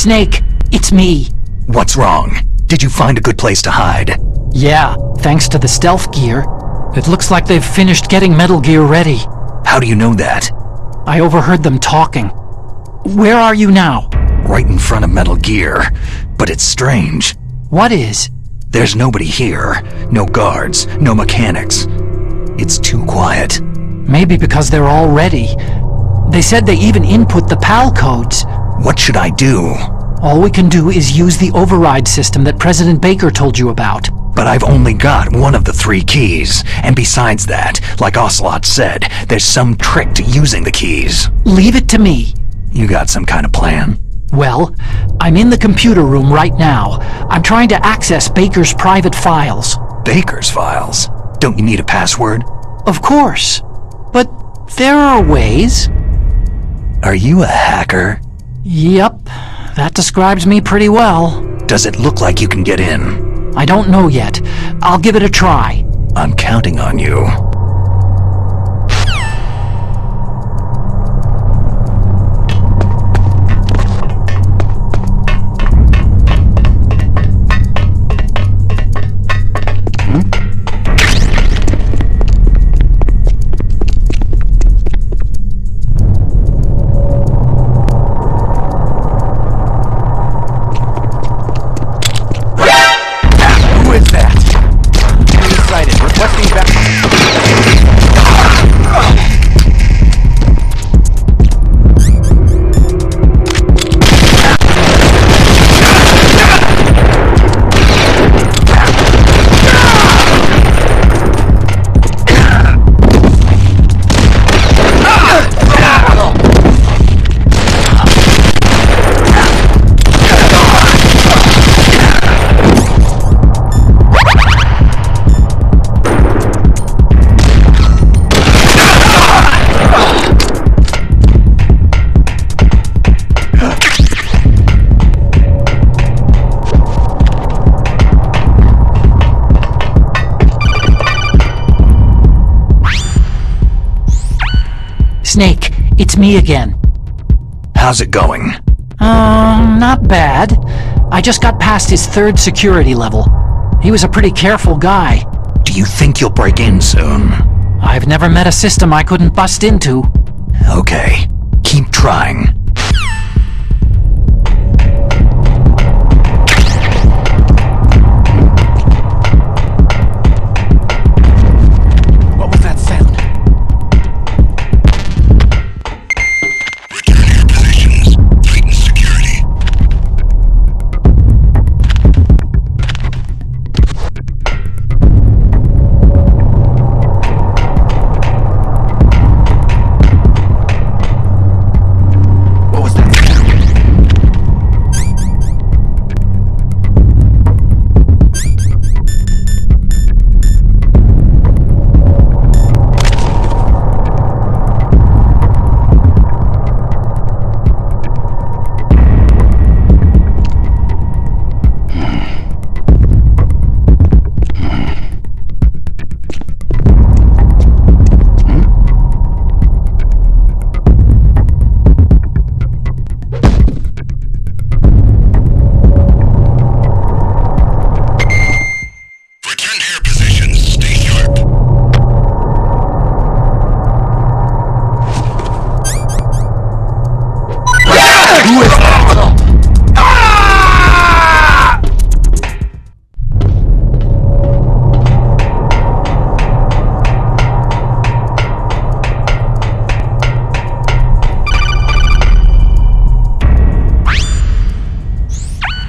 Snake, it's me. What's wrong? Did you find a good place to hide? Yeah, thanks to the stealth gear. It looks like they've finished getting Metal Gear ready. How do you know that? I overheard them talking. Where are you now? Right in front of Metal Gear. But it's strange. What is? There's nobody here. No guards, no mechanics. It's too quiet. Maybe because they're all ready. They said they even input the PAL codes. What should I do? All we can do is use the override system that President Baker told you about. But I've only got one of the 3 keys. And besides that, like Ocelot said, there's some trick to using the keys. Leave it to me. You got some kind of plan? Well, I'm in the computer room right now. I'm trying to access Baker's private files. Baker's files? Don't you need a password? Of course. But there are ways. Are you a hacker? Yep, that describes me pretty well. Does it look like you can get in? I don't know yet. I'll give it a try. I'm counting on you. Snake, it's me again. How's it going? Not bad. I just got past his 3rd security level. He was a pretty careful guy. Do you think you'll break in soon? I've never met a system I couldn't bust into. Okay, keep trying. What was that sound?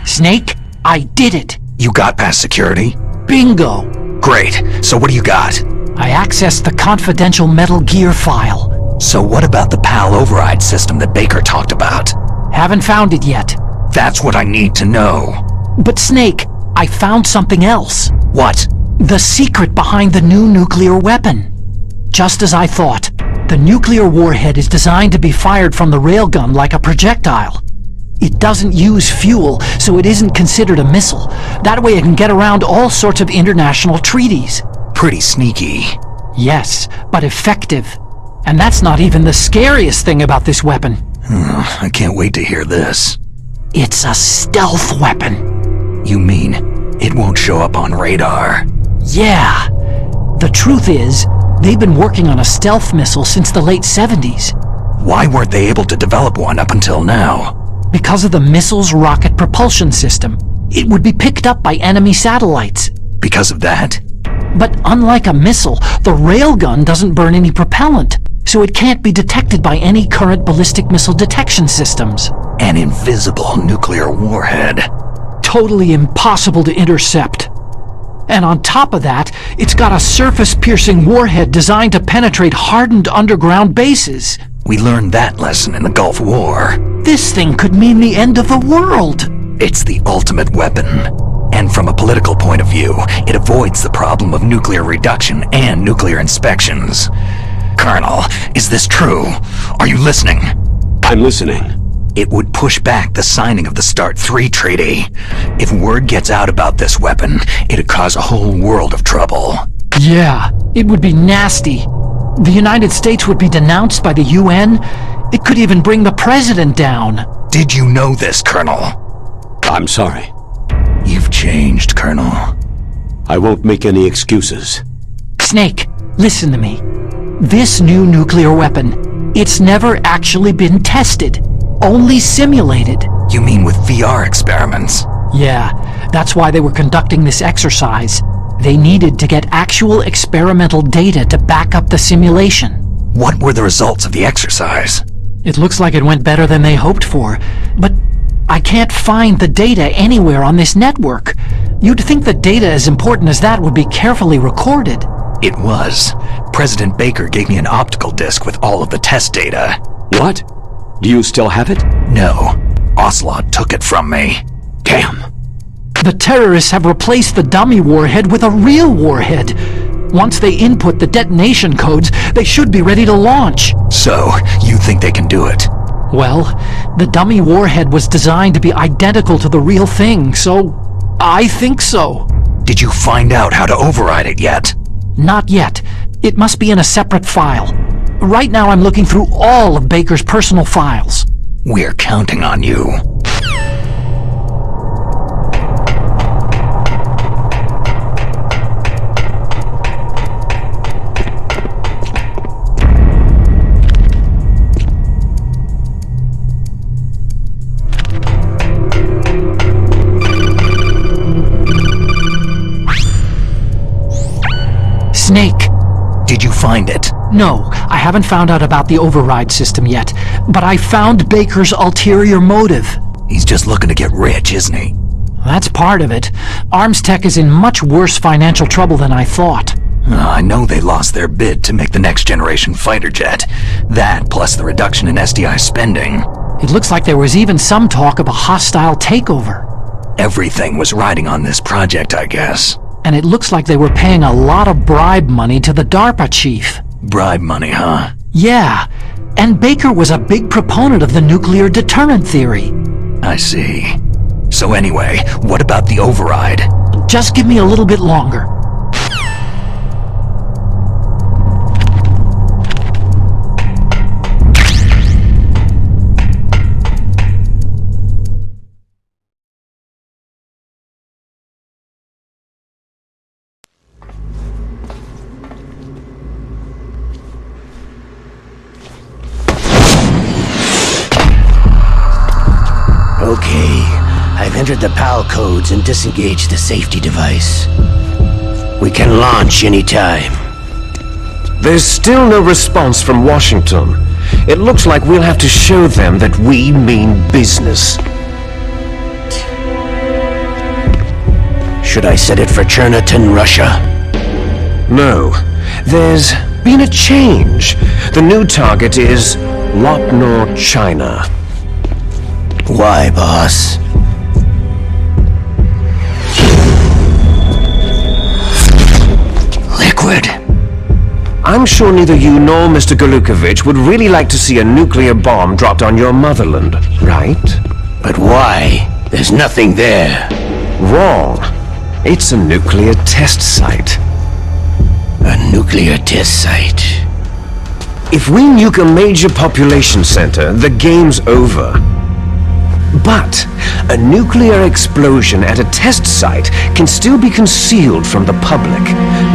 Snake, I did it! You got past security? Bingo! Great. So what do you got? I accessed the confidential Metal Gear file. So what about the PAL override system that Baker talked about? Haven't found it yet. That's what I need to know. But Snake, I found something else. What? The secret behind the new nuclear weapon. Just as I thought, the nuclear warhead is designed to be fired from the railgun like a projectile. It doesn't use fuel, so it isn't considered a missile. That way it can get around all sorts of international treaties. Pretty sneaky. Yes, but effective. And that's not even the scariest thing about this weapon. I can't wait to hear this. It's a stealth weapon. You mean it won't show up on radar? Yeah. The truth is, they've been working on a stealth missile since the late 70s. Why weren't they able to develop one up until now? Because of the missile's rocket propulsion system. It would be picked up by enemy satellites. Because of that? But unlike a missile, the railgun doesn't burn any propellant, so it can't be detected by any current ballistic missile detection systems. An invisible nuclear warhead. Totally impossible to intercept. And on top of that, it's got a surface-piercing warhead designed to penetrate hardened underground bases. We learned that lesson in the Gulf War. This thing could mean the end of the world. It's the ultimate weapon. And from a political point of view, it avoids the problem of nuclear reduction and nuclear inspections. Colonel, is this true? Are you listening? I'm listening. It would push back the signing of the START 3 treaty. If word gets out about this weapon, it'd cause a whole world of trouble. Yeah, it would be nasty. The United States would be denounced by the UN. It could even bring the president down. Did you know this, Colonel? I'm sorry. You've changed, Colonel. I won't make any excuses. Snake, listen to me. This new nuclear weapon, it's never actually been tested. Only simulated. You mean with VR experiments? Yeah, that's why they were conducting this exercise. They needed to get actual experimental data to back up the simulation. What were the results of the exercise? It looks like it went better than they hoped for, but I can't find the data anywhere on this network. You'd think the data as important as that would be carefully recorded. It was. President Baker gave me an optical disc with all of the test data. What? Do you still have it? No. Ocelot took it from me. Damn. The terrorists have replaced the dummy warhead with a real warhead. Once they input the detonation codes, they should be ready to launch. So, you think they can do it? Well, the dummy warhead was designed to be identical to the real thing, so I think so. Did you find out how to override it yet? Not yet. It must be in a separate file. Right now I'm looking through all of Baker's personal files. We're counting on you. Snake. Did you find it? No, I haven't found out about the override system yet, but I found Baker's ulterior motive. He's just looking to get rich, isn't he? That's part of it. Arms Tech is in much worse financial trouble than I thought. I know they lost their bid to make the next generation fighter jet. That, plus the reduction in SDI spending. It looks like there was even some talk of a hostile takeover. Everything was riding on this project, I guess. And it looks like they were paying a lot of bribe money to the DARPA chief. Bribe money, huh? Yeah, and Baker was a big proponent of the nuclear deterrent theory. I see. So anyway, what about the override? Just give me a little bit longer. Okay, I've entered the PAL codes and disengaged the safety device. We can launch anytime. There's still no response from Washington. It looks like we'll have to show them that we mean business. Should I set it for Cherniton, Russia? No, there's been a change. The new target is Lopnor, China. Why, boss? Liquid. I'm sure neither you nor Mr. Golukovich would really like to see a nuclear bomb dropped on your motherland, right? But why? There's nothing there. Wrong. It's a nuclear test site. A nuclear test site. If we nuke a major population center, the game's over. But A nuclear explosion at a test site can still be concealed from the public.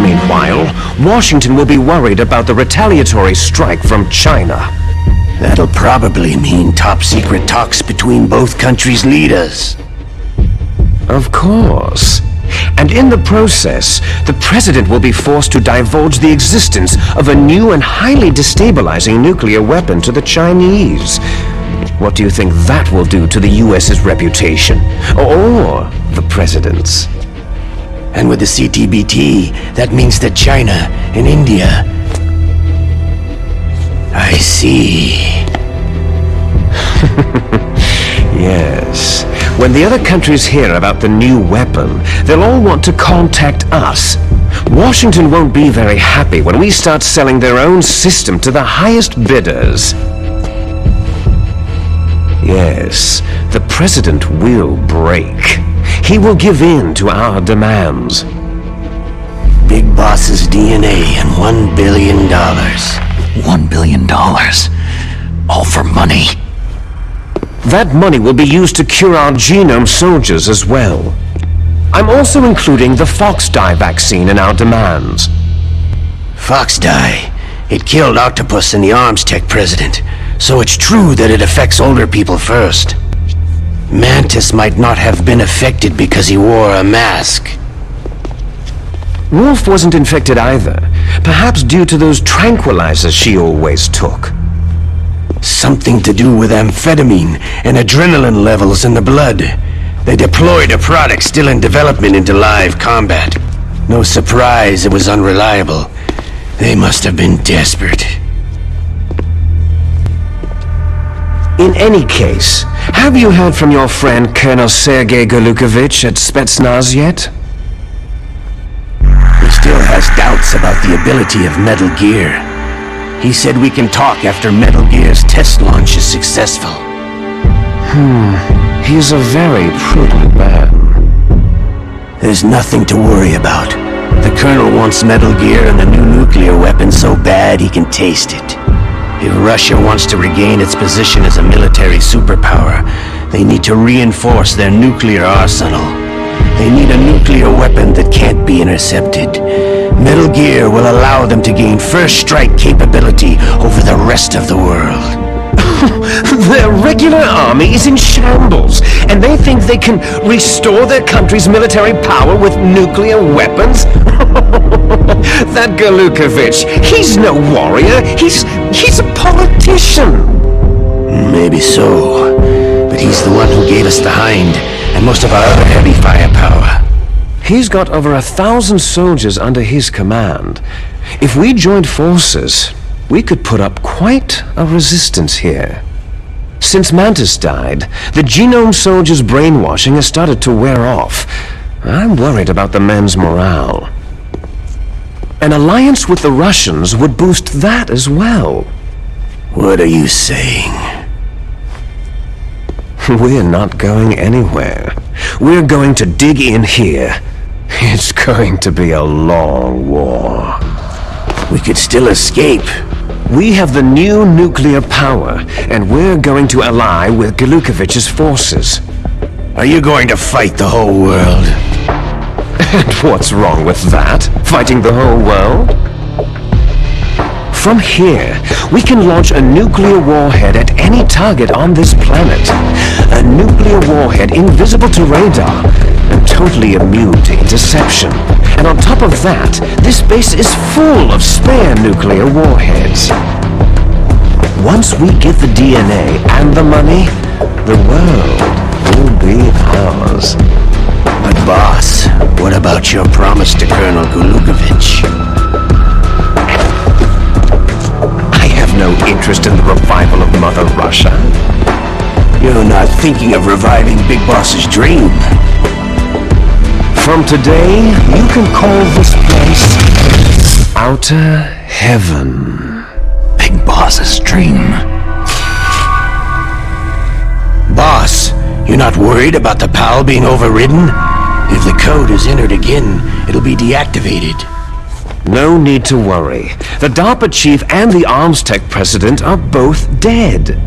Meanwhile, Washington will be worried about the retaliatory strike from China. That'll probably mean top-secret talks between both countries' leaders. Of course. And in the process, the president will be forced to divulge the existence of a new and highly destabilizing nuclear weapon to the Chinese. What do you think that will do to the US's reputation? Or the president's? And with the CTBT, that means that China and India... I see. Yes. When the other countries hear about the new weapon, they'll all want to contact us. Washington won't be very happy when we start selling their own system to the highest bidders. Yes, the president will break. He will give in to our demands. Big Boss's DNA and $1 billion. $1 billion. All for money. That money will be used to cure our genome soldiers as well. I'm also including the Fox-Die vaccine in our demands. Fox-Die? It killed Octopus and the Arms Tech president, so it's true that it affects older people first. Mantis might not have been affected because he wore a mask. Wolf wasn't infected either, perhaps due to those tranquilizers she always took. Something to do with amphetamine and adrenaline levels in the blood. They deployed a product still in development into live combat. No surprise it was unreliable. They must have been desperate. In any case, have you heard from your friend Colonel Sergei Golukovich at Spetsnaz yet? He still has doubts about the ability of Metal Gear. He said we can talk after Metal Gear's test launch is successful. He's a very prudent man. There's nothing to worry about. The Colonel wants Metal Gear and the new nuclear weapon so bad he can taste it. If Russia wants to regain its position as a military superpower, they need to reinforce their nuclear arsenal. They need a nuclear weapon that can't be intercepted. Metal Gear will allow them to gain first strike capability over the rest of the world. Their regular army is in shambles, and they think they can restore their country's military power with nuclear weapons? That Golukovich, he's no warrior, he's a politician. Maybe so, but he's the one who gave us the Hind and most of our other heavy firepower. He's got over 1,000 soldiers under his command. If we joined forces, we could put up quite a resistance here. Since Mantis died, the genome soldiers' brainwashing has started to wear off. I'm worried about the men's morale. An alliance with the Russians would boost that as well. What are you saying? We're not going anywhere. We're going to dig in here. It's going to be a long war. We could still escape. We have the new nuclear power, and we're going to ally with Golukovich's forces. Are you going to fight the whole world? And what's wrong with that? Fighting the whole world? From here, we can launch a nuclear warhead at any target on this planet. A nuclear warhead invisible to radar and totally immune to interception. And on top of that, this base is full of spare nuclear warheads. Once we get the DNA and the money, the world will be ours. But boss, what about your promise to Colonel Golukovich? I have no interest in the revival of Mother Russia. You're not thinking of reviving Big Boss's dream. From today, you can call this place Outer Heaven. Big Boss's dream. Boss, you're not worried about the PAL being overridden? If the code is entered again, it'll be deactivated. No need to worry. The DARPA chief and the Arms Tech president are both dead.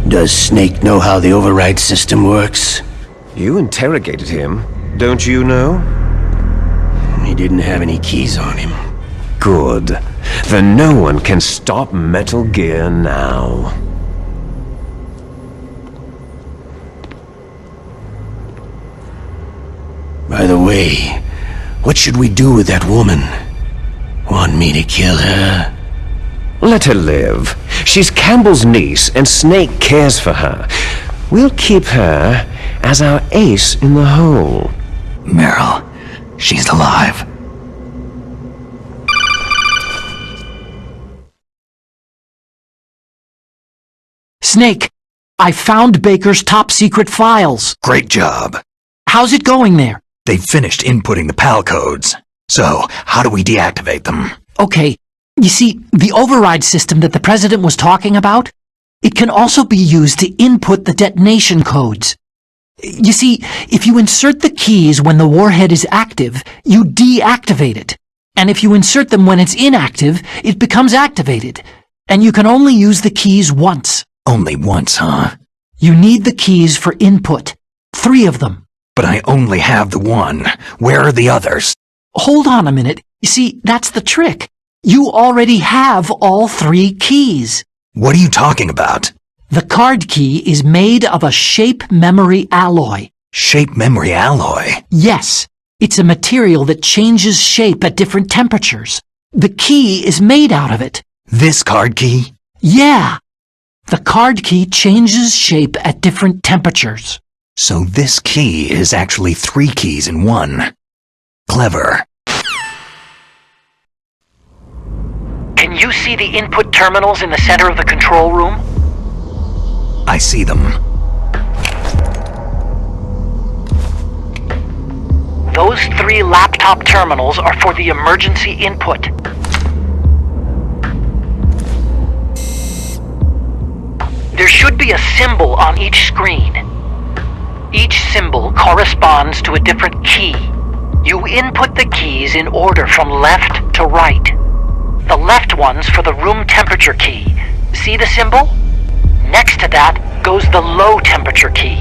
Does Snake know how the override system works? You interrogated him, don't you know? He didn't have any keys on him. Good. Then no one can stop Metal Gear now. By the way, what should we do with that woman? Want me to kill her? Let her live. She's Campbell's niece, and Snake cares for her. We'll keep her as our ace in the hole. Meryl, she's alive. Snake, I found Baker's top-secret files. Great job. How's it going there? They've finished inputting the PAL codes. So, how do we deactivate them? Okay, you see, the override system that the President was talking about, it can also be used to input the detonation codes. You see, if you insert the keys when the warhead is active, you deactivate it. And if you insert them when it's inactive, it becomes activated. And you can only use the keys once. Only once, huh? You need the keys for input. 3 of them. But I only have the one. Where are the others? Hold on a minute. You see, that's the trick. You already have all 3 keys. What are you talking about? The card key is made of a shape memory alloy. Shape memory alloy? Yes, it's a material that changes shape at different temperatures. The key is made out of it. This card key? Yeah. The card key changes shape at different temperatures. So this key is actually 3 keys in one. Clever. Can you see the input terminals in the center of the control room? I see them. Those 3 laptop terminals are for the emergency input. There should be a symbol on each screen. Each symbol corresponds to a different key. You input the keys in order from left to right. The left one's for the room temperature key. See the symbol? Next to that goes the low temperature key.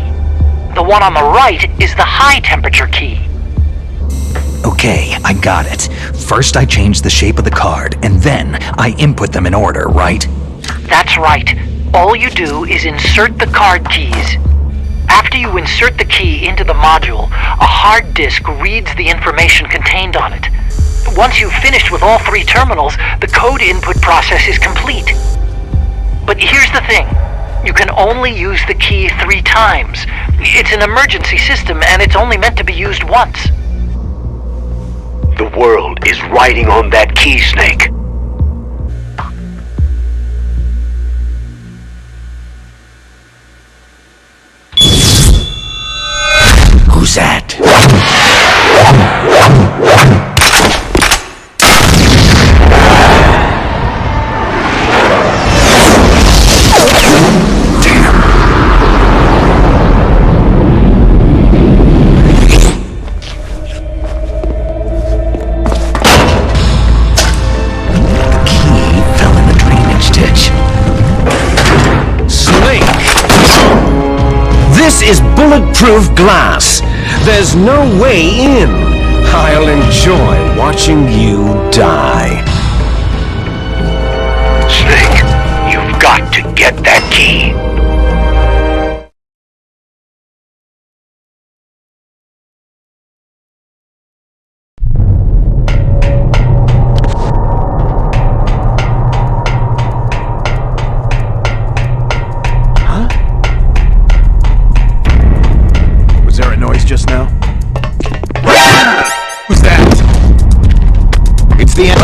The one on the right is the high temperature key. Okay, I got it. First I change the shape of the card, and then I input them in order, right? That's right. All you do is insert the card keys. After you insert the key into the module, a hard disk reads the information contained on it. Once you've finished with all 3 terminals, the code input process is complete. But here's the thing. You can only use the key 3 times. It's an emergency system, and it's only meant to be used once. The world is riding on that key, Snake. Who's that? This is bulletproof glass. There's no way in. I'll enjoy watching you die. Snake, you've got to get that key. Just now? Who's that? It's the end.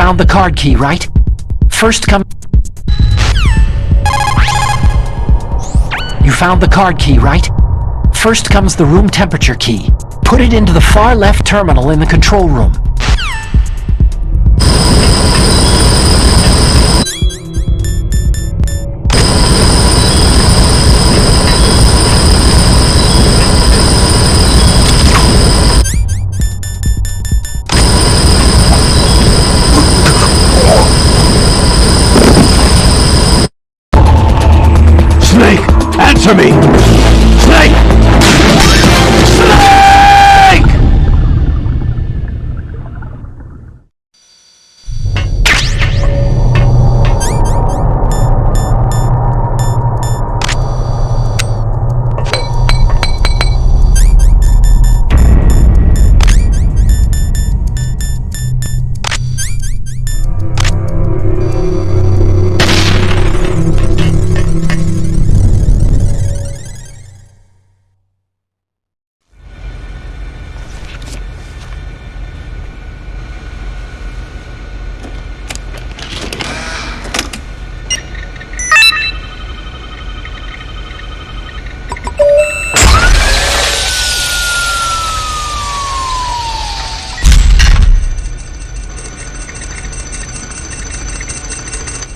found the card key, right? First come... You found the card key, right? First comes the room temperature key. Put it into the far left terminal in the control room. Snake! Answer me! Snake! Snake!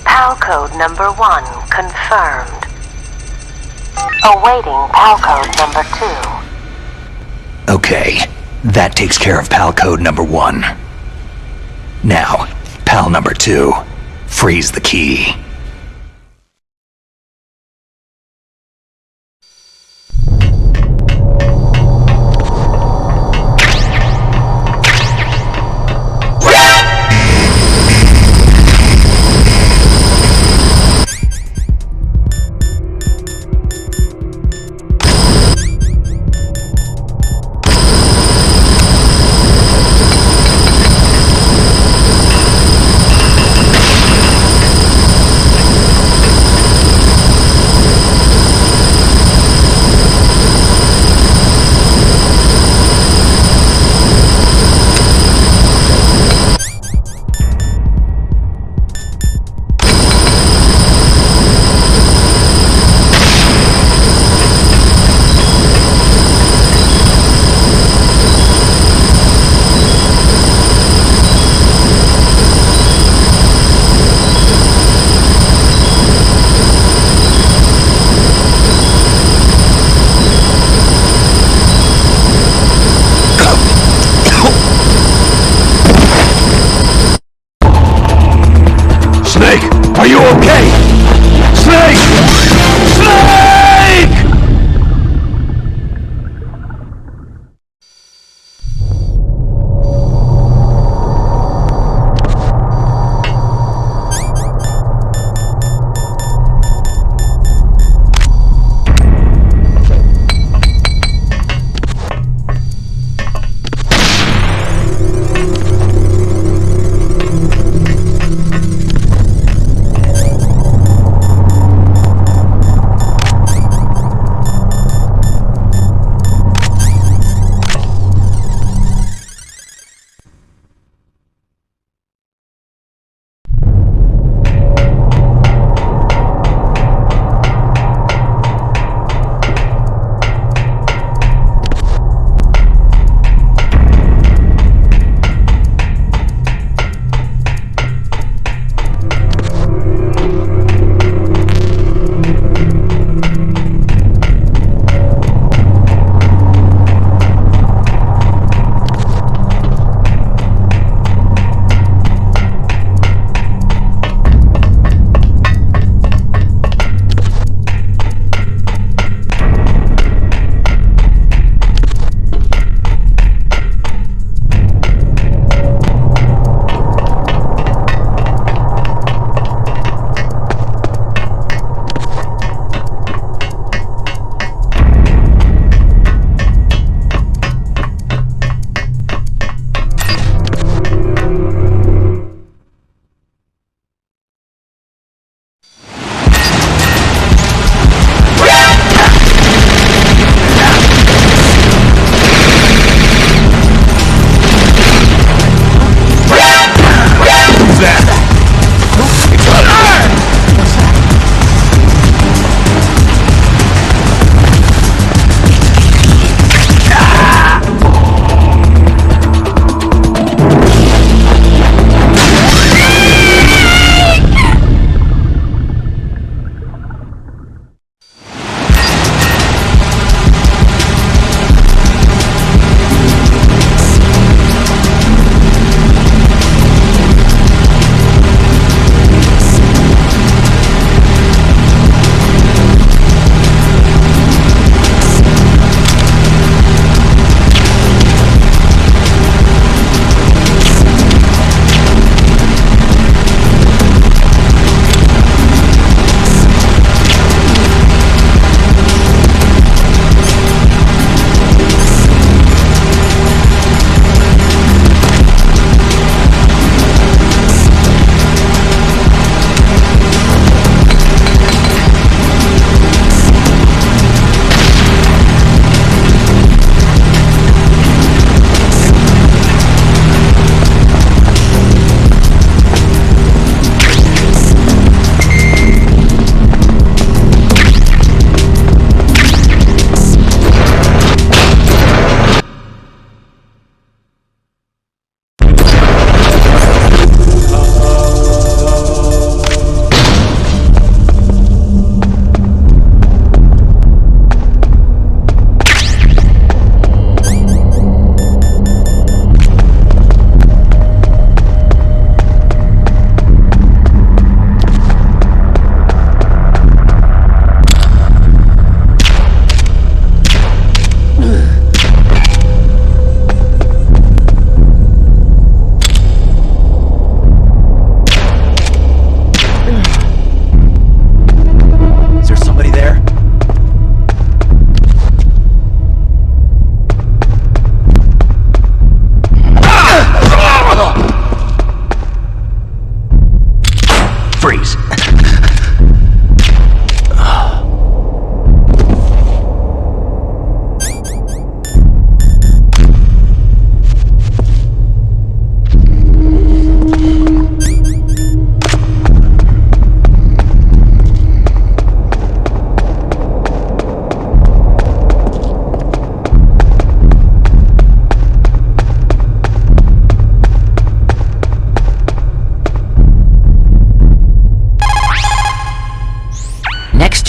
PAL code number 1 confirmed. Awaiting PAL code number 2. Okay, that takes care of PAL code number 1. Now, PAL number 2, freeze the key.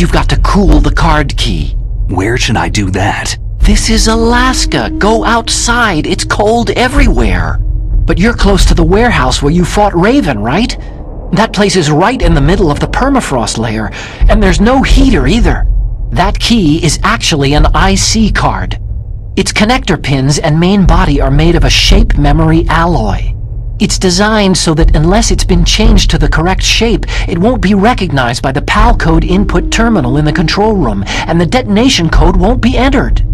you've got to cool the card key. Where should I do that? This is Alaska. Go outside. It's cold everywhere. But you're close to the warehouse where you fought Raven, right? That place is right in the middle of the permafrost layer, and there's no heater either. That key is actually an IC card. Its connector pins and main body are made of a shape memory alloy. It's designed so that unless it's been changed to the correct shape, it won't be recognized by the PAL code input terminal in the control room, and the detonation code won't be entered.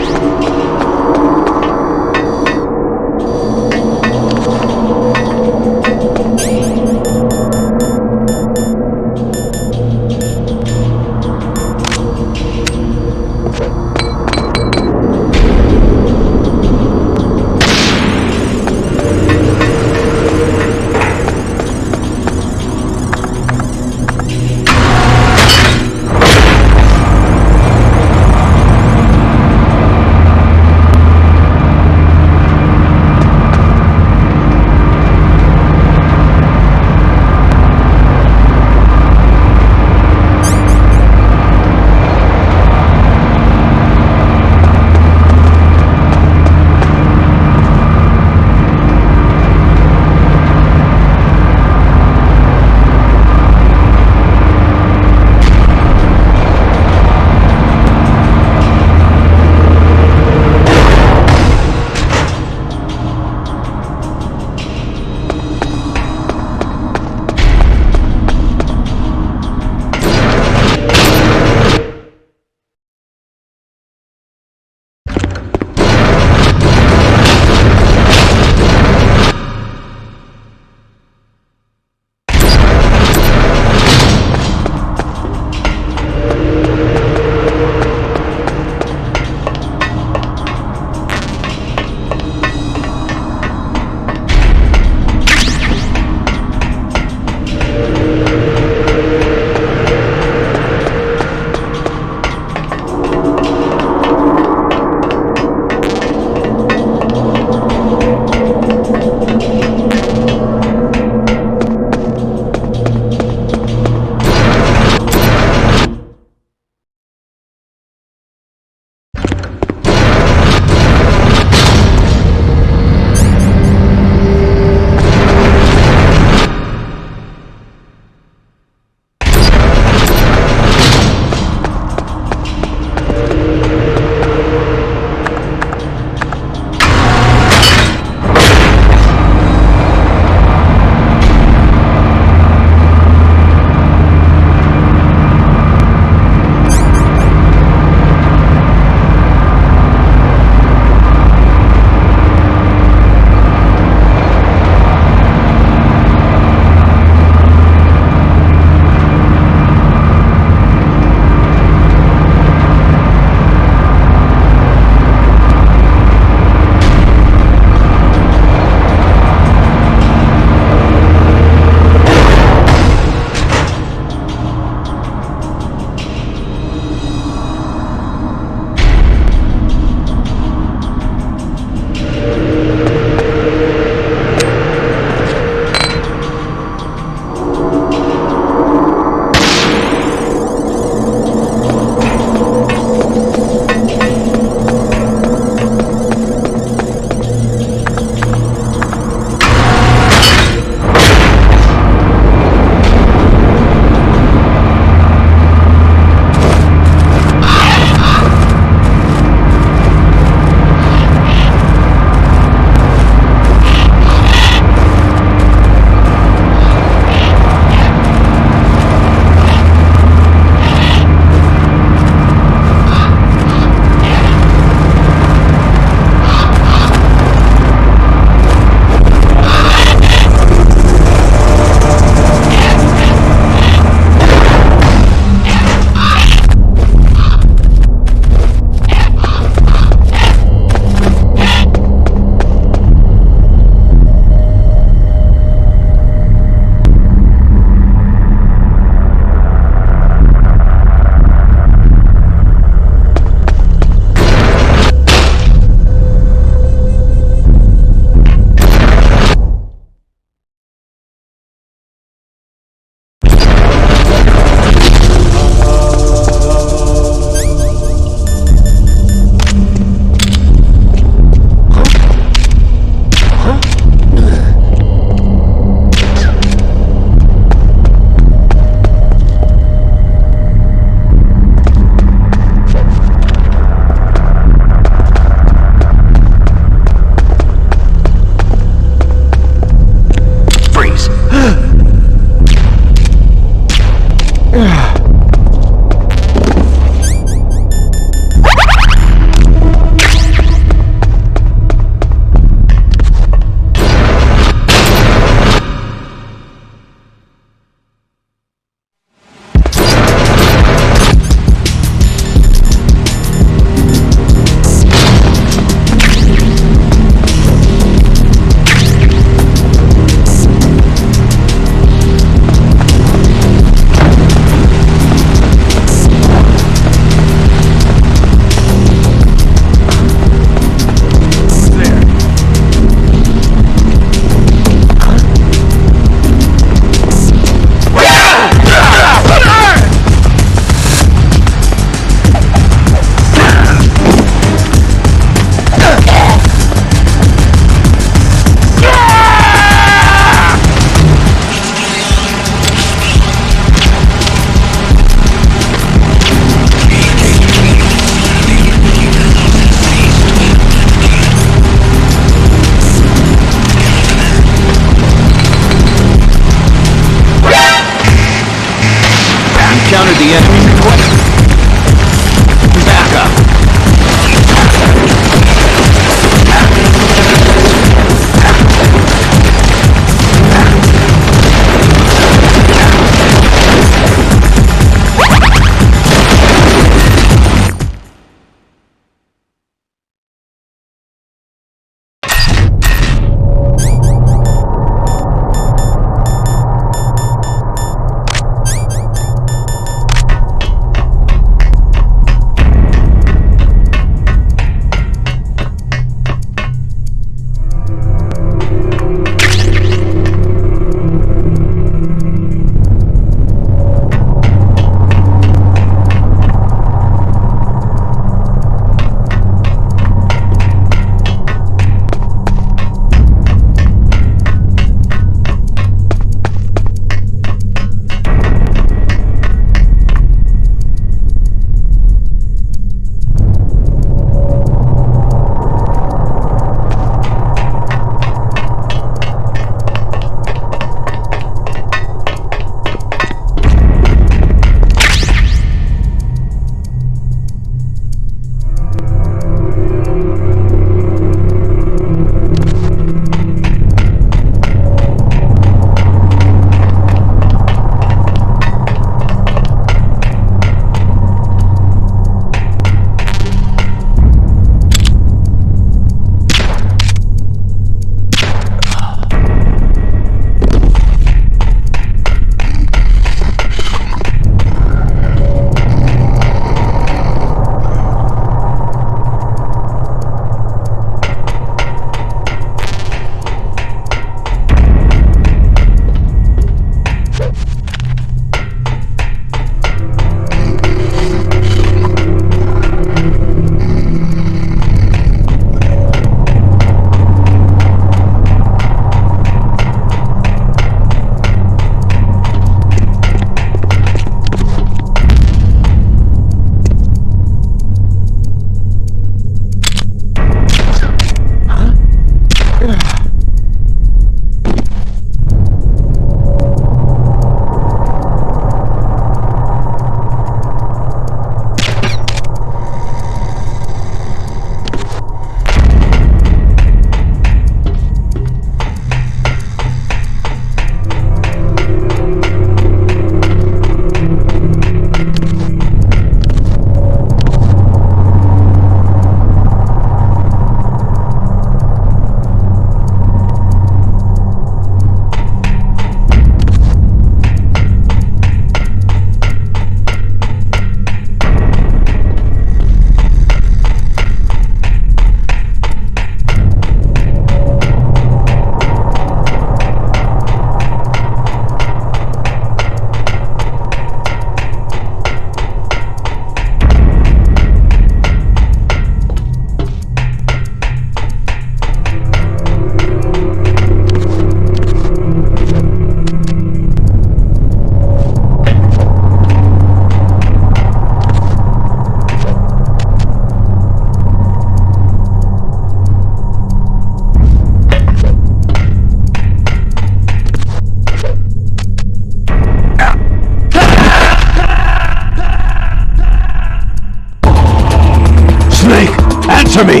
Answer me!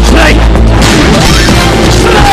Snake! Snake!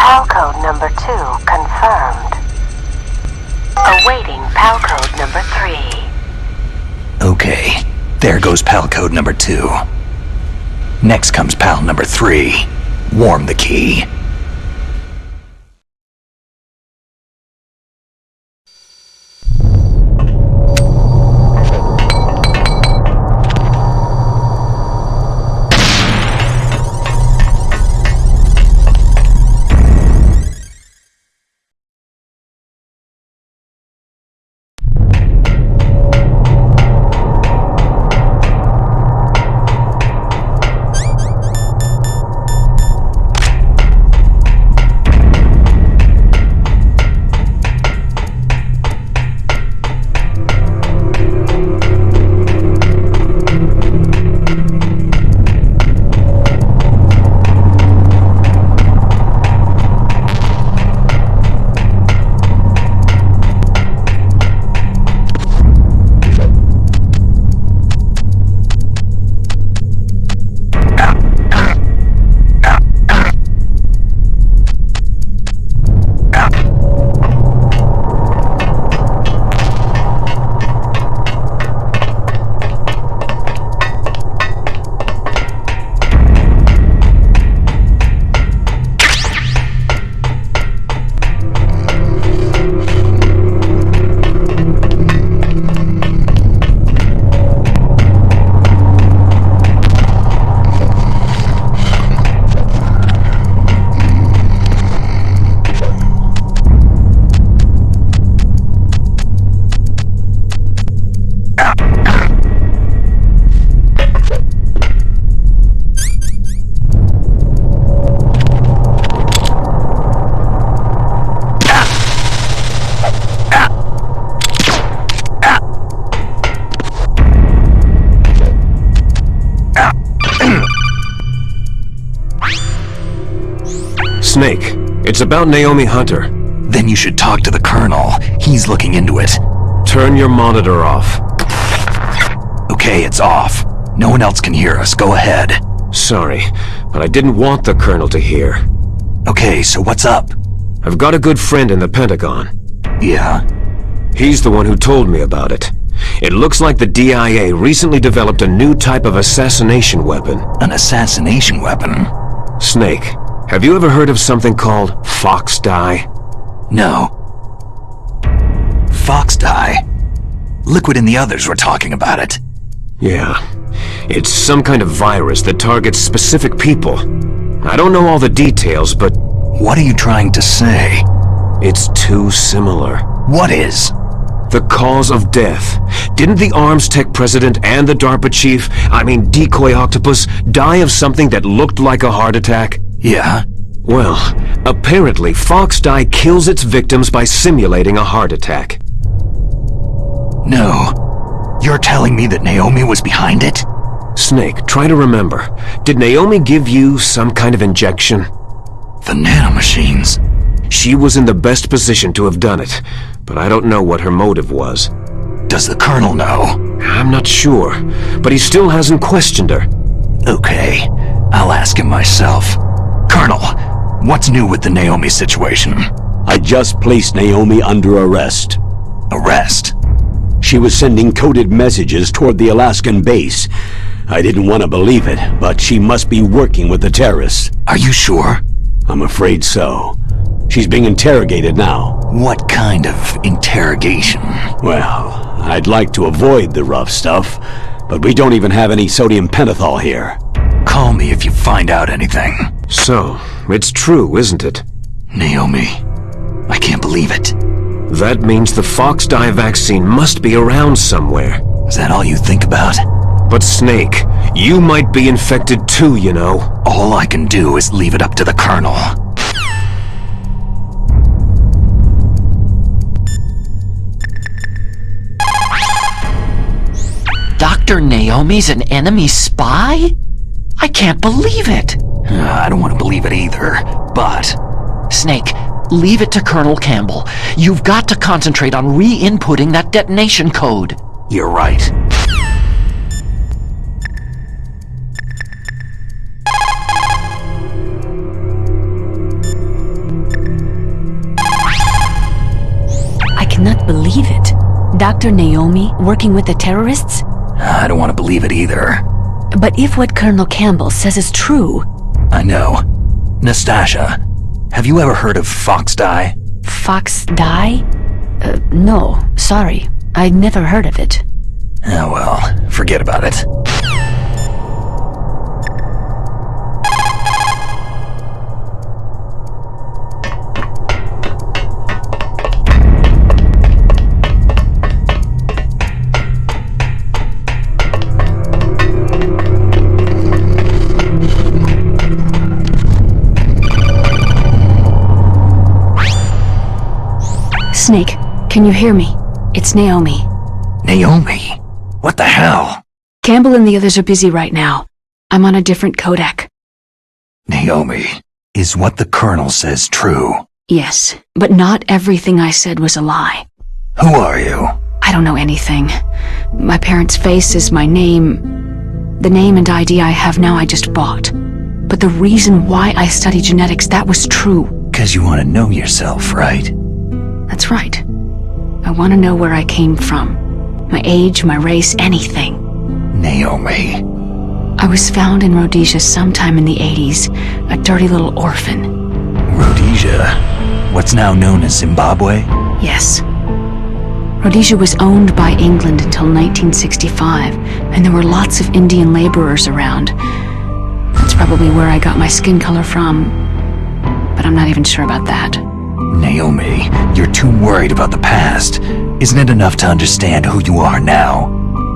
PAL code number 2 confirmed. Awaiting PAL code number 3. Okay, there goes PAL code number 2. Next comes PAL number 3. Warm the key. Snake, it's about Naomi Hunter. Then you should talk to the Colonel. He's looking into it. Turn your monitor off. Okay, it's off. No one else can hear us. Go ahead. Sorry, but I didn't want the Colonel to hear. Okay, so what's up? I've got a good friend in the Pentagon. Yeah? He's the one who told me about it. It looks like the DIA recently developed a new type of assassination weapon. An assassination weapon? Snake, have you ever heard of something called Fox Dye? No. Fox dye? Liquid and the others were talking about it. Yeah. It's some kind of virus that targets specific people. I don't know all the details, but... What are you trying to say? It's too similar. What is? The cause of death. Didn't the Arms Tech president and the DARPA chief, Decoy Octopus, die of something that looked like a heart attack? Yeah? Well, apparently Fox Dye kills its victims by simulating a heart attack. No. You're telling me that Naomi was behind it? Snake, try to remember. Did Naomi give you some kind of injection? The nanomachines. She was in the best position to have done it, but I don't know what her motive was. Does the Colonel know? I'm not sure, but he still hasn't questioned her. Okay, I'll ask him myself. Colonel, what's new with the Naomi situation? I just placed Naomi under arrest. Arrest? She was sending coded messages toward the Alaskan base. I didn't want to believe it, but she must be working with the terrorists. Are you sure? I'm afraid so. She's being interrogated now. What kind of interrogation? Well, I'd like to avoid the rough stuff, but we don't even have any sodium pentothal here. Call me if you find out anything. So, it's true, isn't it? Naomi, I can't believe it. That means the Fox Dye vaccine must be around somewhere. Is that all you think about? But Snake, you might be infected too, you know. All I can do is leave it up to the Colonel. Dr. Naomi's an enemy spy? I can't believe it. I don't want to believe it either, but... Snake, leave it to Colonel Campbell. You've got to concentrate on re-inputting that detonation code. You're right. I cannot believe it. Dr. Naomi working with the terrorists? I don't want to believe it either. But if what Colonel Campbell says is true... I know. Nastasha, have you ever heard of Fox Dye? Fox Dye? No, sorry. I'd never heard of it. Oh well, forget about it. Snake, can you hear me? It's Naomi. Naomi? What the hell? Campbell and the others are busy right now. I'm on a different codec. Naomi, is what the Colonel says true? Yes, but not everything I said was a lie. Who are you? I don't know anything. My parents' face is my name. The name and ID I have now I just bought. But the reason why I study genetics, that was true. 'Cause you want to know yourself, right? That's right. I want to know where I came from. My age, my race, anything. Naomi. I was found in Rhodesia sometime in the 80s, a dirty little orphan. Rhodesia? What's now known as Zimbabwe? Yes. Rhodesia was owned by England until 1965, and there were lots of Indian laborers around. That's probably where I got my skin color from, but I'm not even sure about that. Naomi, you're too worried about the past. Isn't it enough to understand who you are now?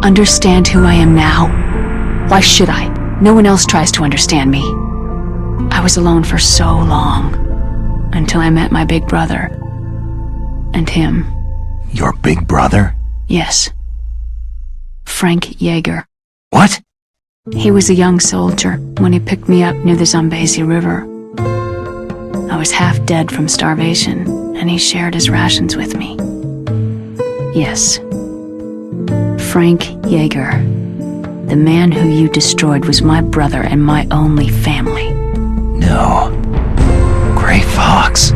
Understand who I am now? Why should I? No one else tries to understand me. I was alone for so long, until I met my big brother. And him. Your big brother? Yes. Frank Yeager. What? He was a young soldier when he picked me up near the Zambezi River. I was half dead from starvation, and he shared his rations with me. Yes. Frank Yeager. The man who you destroyed was my brother and my only family. No. Gray Fox.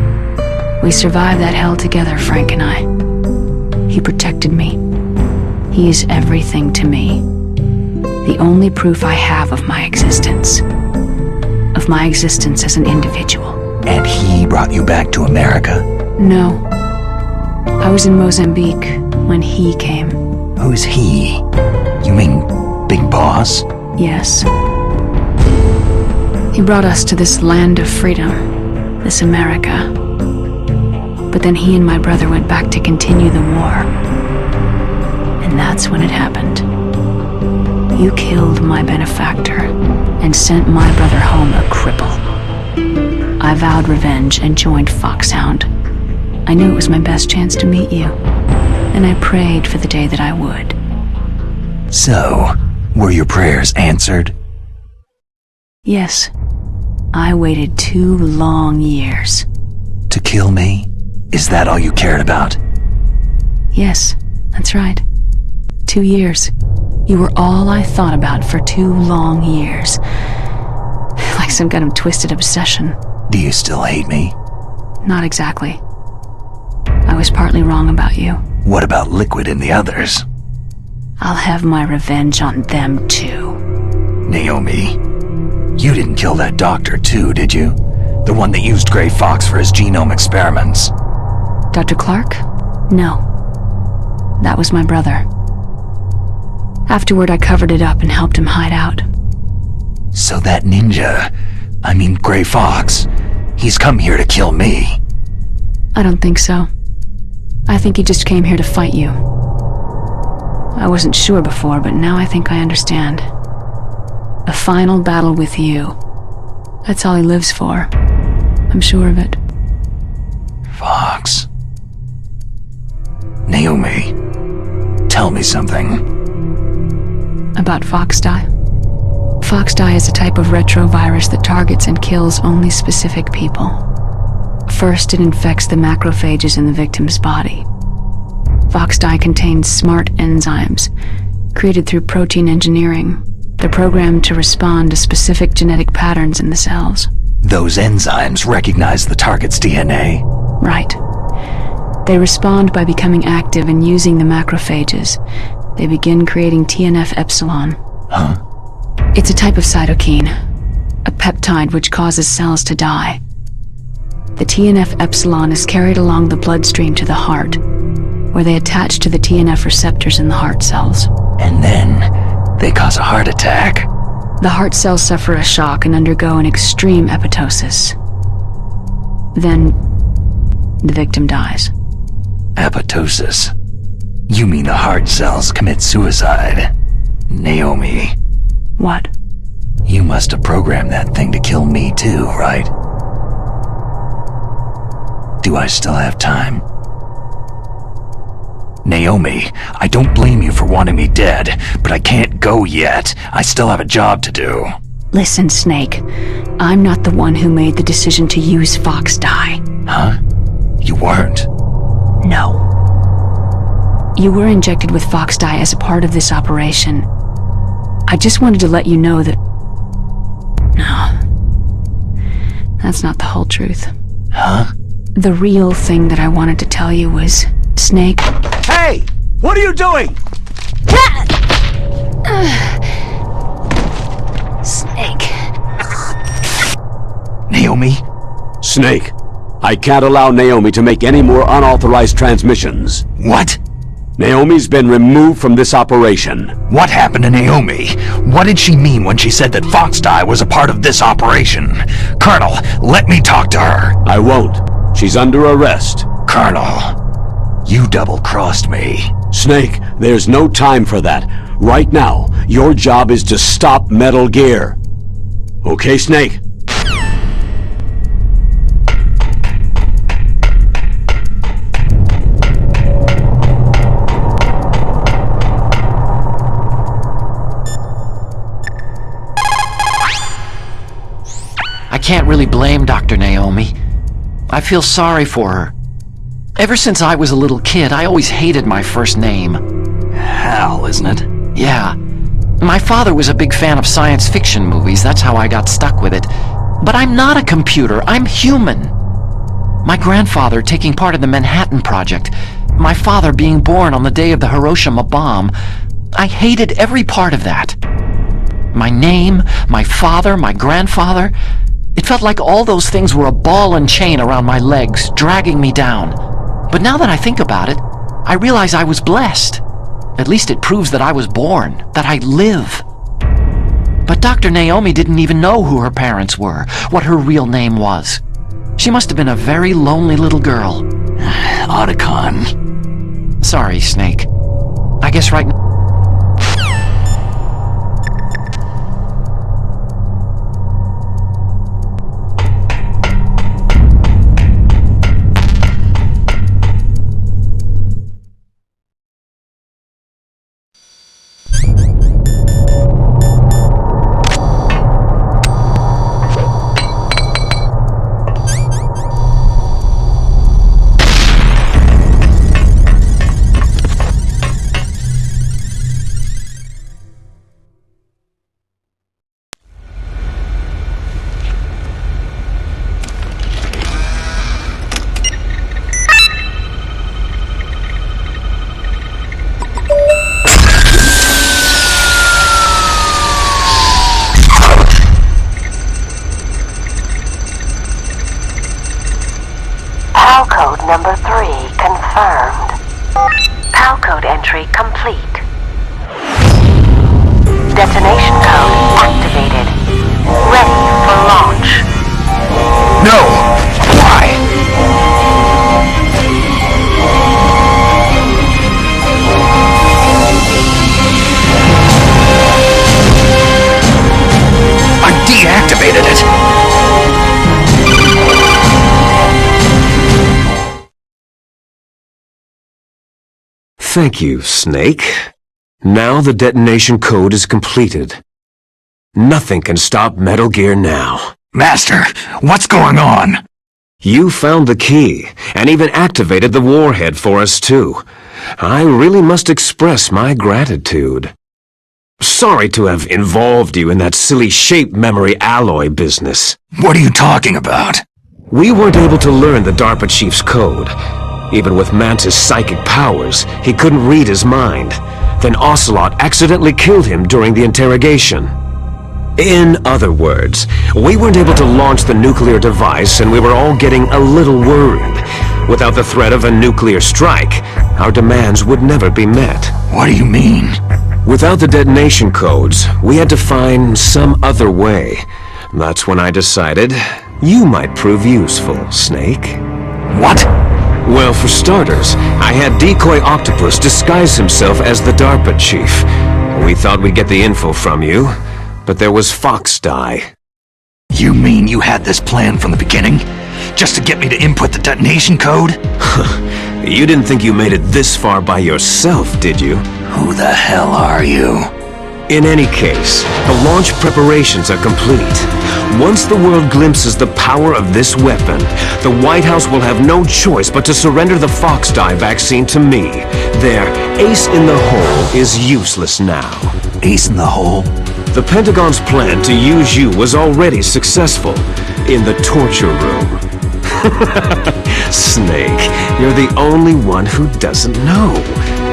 We survived that hell together, Frank and I. He protected me. He is everything to me. The only proof I have of my existence. Of my existence as an individual. And he brought you back to America? No. I was in Mozambique when he came. Who's he? You mean Big Boss? Yes. He brought us to this land of freedom, this America. But then he and my brother went back to continue the war. And that's when it happened. You killed my benefactor and sent my brother home a cripple. I vowed revenge and joined Foxhound. I knew it was my best chance to meet you, and I prayed for the day that I would. So, were your prayers answered? Yes. I waited 2 long years. To kill me? Is that all you cared about? Yes, that's right. 2 years. You were all I thought about for 2 long years. Like some kind of twisted obsession. Do you still hate me? Not exactly. I was partly wrong about you. What about Liquid and the others? I'll have my revenge on them too. Naomi, you didn't kill that doctor too, did you? The one that used Gray Fox for his genome experiments. Dr. Clark? No. That was my brother. Afterward, I covered it up and helped him hide out. So that ninja, I mean Gray Fox, he's come here to kill me. I don't think so. I think he just came here to fight you. I wasn't sure before, but now I think I understand. A final battle with you. That's all he lives for. I'm sure of it. Fox. Naomi, tell me something. About Foxdie? Foxdie is a type of retrovirus that targets and kills only specific people. First, it infects the macrophages in the victim's body. Foxdie contains smart enzymes, created through protein engineering. They're programmed to respond to specific genetic patterns in the cells. Those enzymes recognize the target's DNA? Right. They respond by becoming active and using the macrophages. They begin creating TNF-epsilon. Huh? It's a type of cytokine, a peptide which causes cells to die. The TNF-epsilon is carried along the bloodstream to the heart, where they attach to the TNF receptors in the heart cells. And then, they cause a heart attack. The heart cells suffer a shock and undergo an extreme apoptosis. Then, the victim dies. Apoptosis? You mean the heart cells commit suicide? Naomi. What? You must have programmed that thing to kill me too, right? Do I still have time? Naomi, I don't blame you for wanting me dead, but I can't go yet. I still have a job to do. Listen, Snake. I'm not the one who made the decision to use Foxdie. Huh? You weren't? No. You were injected with Foxdie as a part of this operation. I just wanted to let you know that... No. That's not the whole truth. Huh? The real thing that I wanted to tell you was... Snake... Hey! What are you doing? Snake... Naomi? Snake, I can't allow Naomi to make any more unauthorized transmissions. What? Naomi's been removed from this operation. What happened to Naomi? What did she mean when she said that Foxdie was a part of this operation? Colonel, let me talk to her. I won't. She's under arrest. Colonel, you double-crossed me. Snake, there's no time for that. Right now, your job is to stop Metal Gear. Okay, Snake? I can't really blame Dr. Naomi. I feel sorry for her. Ever since I was a little kid, I always hated my first name. Hal, isn't it? Yeah. My father was a big fan of science fiction movies, that's how I got stuck with it. But I'm not a computer, I'm human. My grandfather taking part in the Manhattan Project, my father being born on the day of the Hiroshima bomb. I hated every part of that. My name, my father, my grandfather. It felt like all those things were a ball and chain around my legs, dragging me down. But now that I think about it, I realize I was blessed. At least it proves that I was born, that I live. But Dr. Naomi didn't even know who her parents were, what her real name was. She must have been a very lonely little girl. Otacon. Sorry, Snake. I guess right now... PAL code number 3 confirmed. PAL code entry complete. Detonation code activated. Ready for launch. No! Why? I deactivated it! Thank you, Snake. Now the detonation code is completed. Nothing can stop Metal Gear now. Master, what's going on? You found the key, and even activated the warhead for us too. I really must express my gratitude. Sorry to have involved you in that silly shape memory alloy business. What are you talking about? We weren't able to learn the DARPA chief's code. Even with Mantis' psychic powers, he couldn't read his mind. Then Ocelot accidentally killed him during the interrogation. In other words, we weren't able to launch the nuclear device and we were all getting a little worried. Without the threat of a nuclear strike, our demands would never be met. What do you mean? Without the detonation codes, we had to find some other way. That's when I decided you might prove useful, Snake. What? Well, for starters, I had Decoy Octopus disguise himself as the DARPA chief. We thought we'd get the info from you, but there was Fox Die. You mean you had this plan from the beginning? Just to get me to input the detonation code? You didn't think you made it this far by yourself, did you? Who the hell are you? In any case, the launch preparations are complete. Once the world glimpses the power of this weapon, the White House will have no choice but to surrender the Fox Die vaccine to me. Their ace in the hole is useless now. Ace in the hole? The Pentagon's plan to use you was already successful in the torture room. Snake, you're the only one who doesn't know.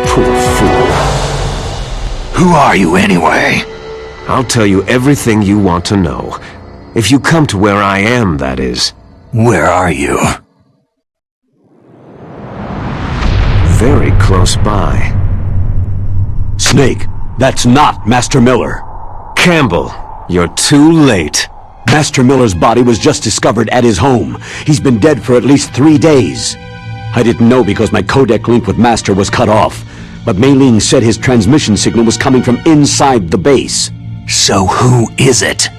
Poor fool. Who are you anyway? I'll tell you everything you want to know. If you come to where I am, that is. Where are you? Very close by. Snake, that's not Master Miller. Campbell, you're too late. Master Miller's body was just discovered at his home. He's been dead for at least 3 days. I didn't know because my codec link with Master was cut off, but Mei Ling said his transmission signal was coming from inside the base. So who is it?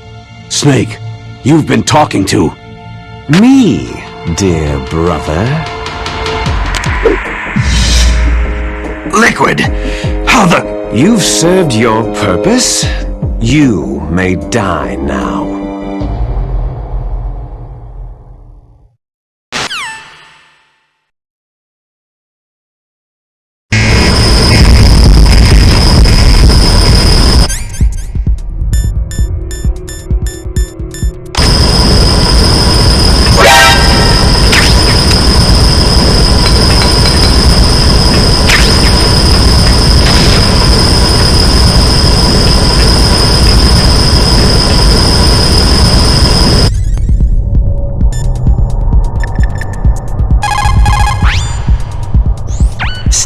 Snake, you've been talking to... Me, dear brother. Liquid! How the... You've served your purpose. You may die now.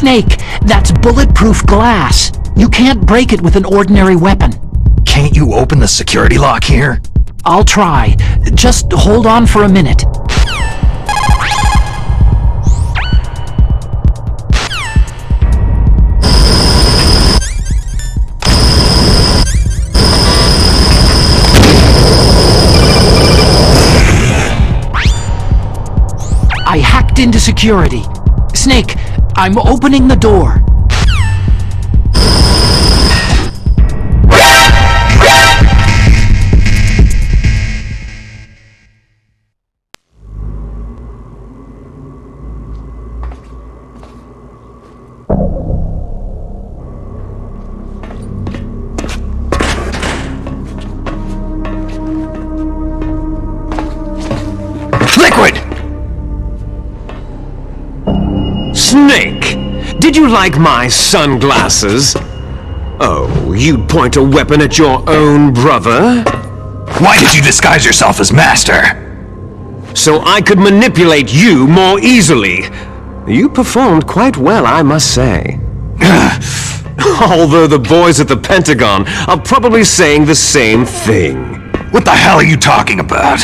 Snake, that's bulletproof glass. You can't break it with an ordinary weapon. Can't you open the security lock here? I'll try. Just hold on for a minute. I hacked into security. Snake, I'm opening the door. Liquid! Snake! Did you like my sunglasses? Oh, you'd point a weapon at your own brother? Why did you disguise yourself as Master? So I could manipulate you more easily. You performed quite well, I must say. Although the boys at the Pentagon are probably saying the same thing. What the hell are you talking about?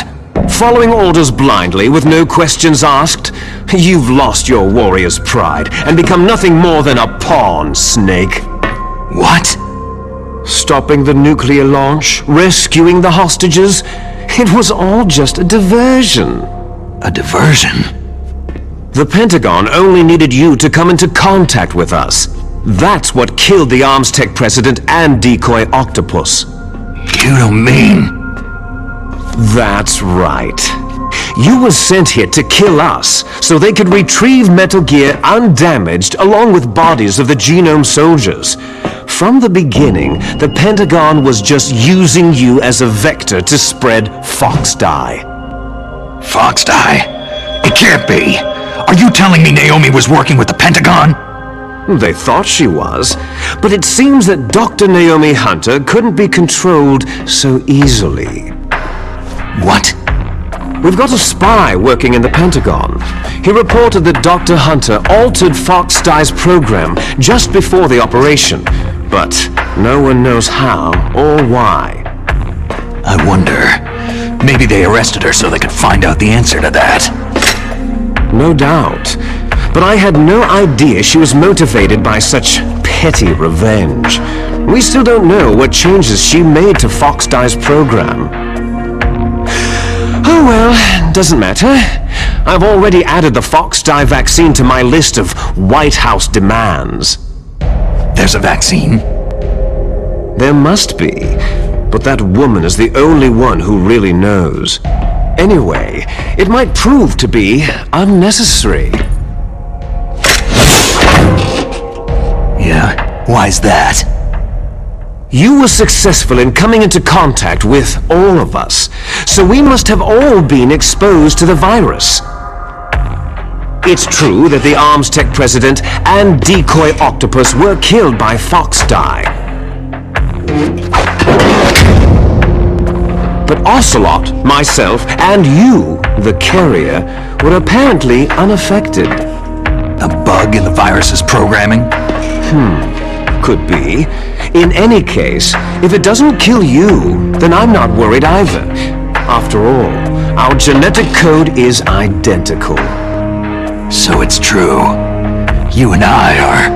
Following orders blindly with no questions asked? You've lost your warrior's pride and become nothing more than a pawn, Snake. What? Stopping the nuclear launch, rescuing the hostages, it was all just a diversion. A diversion? The Pentagon only needed you to come into contact with us. That's what killed the Arms Tech president and decoy octopus. You don't mean... That's right. You were sent here to kill us, so they could retrieve Metal Gear undamaged along with bodies of the Genome soldiers. From the beginning, the Pentagon was just using you as a vector to spread Fox-Die. Fox-Die? It can't be! Are you telling me Naomi was working with the Pentagon? They thought she was, but it seems that Dr. Naomi Hunter couldn't be controlled so easily. What? We've got a spy working in the Pentagon. He reported that Dr. Hunter altered Fox-Die's program just before the operation, but no one knows how or why. I wonder... maybe they arrested her so they could find out the answer to that. No doubt. But I had no idea she was motivated by such petty revenge. We still don't know what changes she made to Fox-Die's program. Oh well, doesn't matter. I've already added the Fox-Die vaccine to my list of White House demands. There's a vaccine? There must be, but that woman is the only one who really knows. Anyway, it might prove to be unnecessary. Yeah? Why's that? You were successful in coming into contact with all of us, so we must have all been exposed to the virus. It's true that the Arms Tech president and decoy octopus were killed by Fox-Die. But Ocelot, myself, and you, the carrier, were apparently unaffected. A bug in the virus's programming? Could be. In any case, if it doesn't kill you, then I'm not worried either. After all, our genetic code is identical. So it's true. You and I are...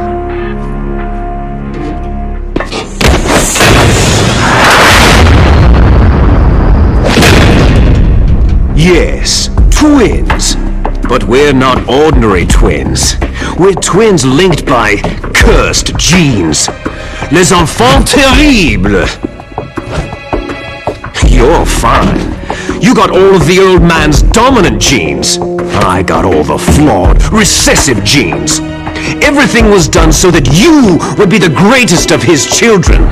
Yes, twins. But we're not ordinary twins. We're twins linked by cursed genes. Les enfants terribles. You're fine. You got all of the old man's dominant genes. I got all the flawed, recessive genes. Everything was done so that you would be the greatest of his children.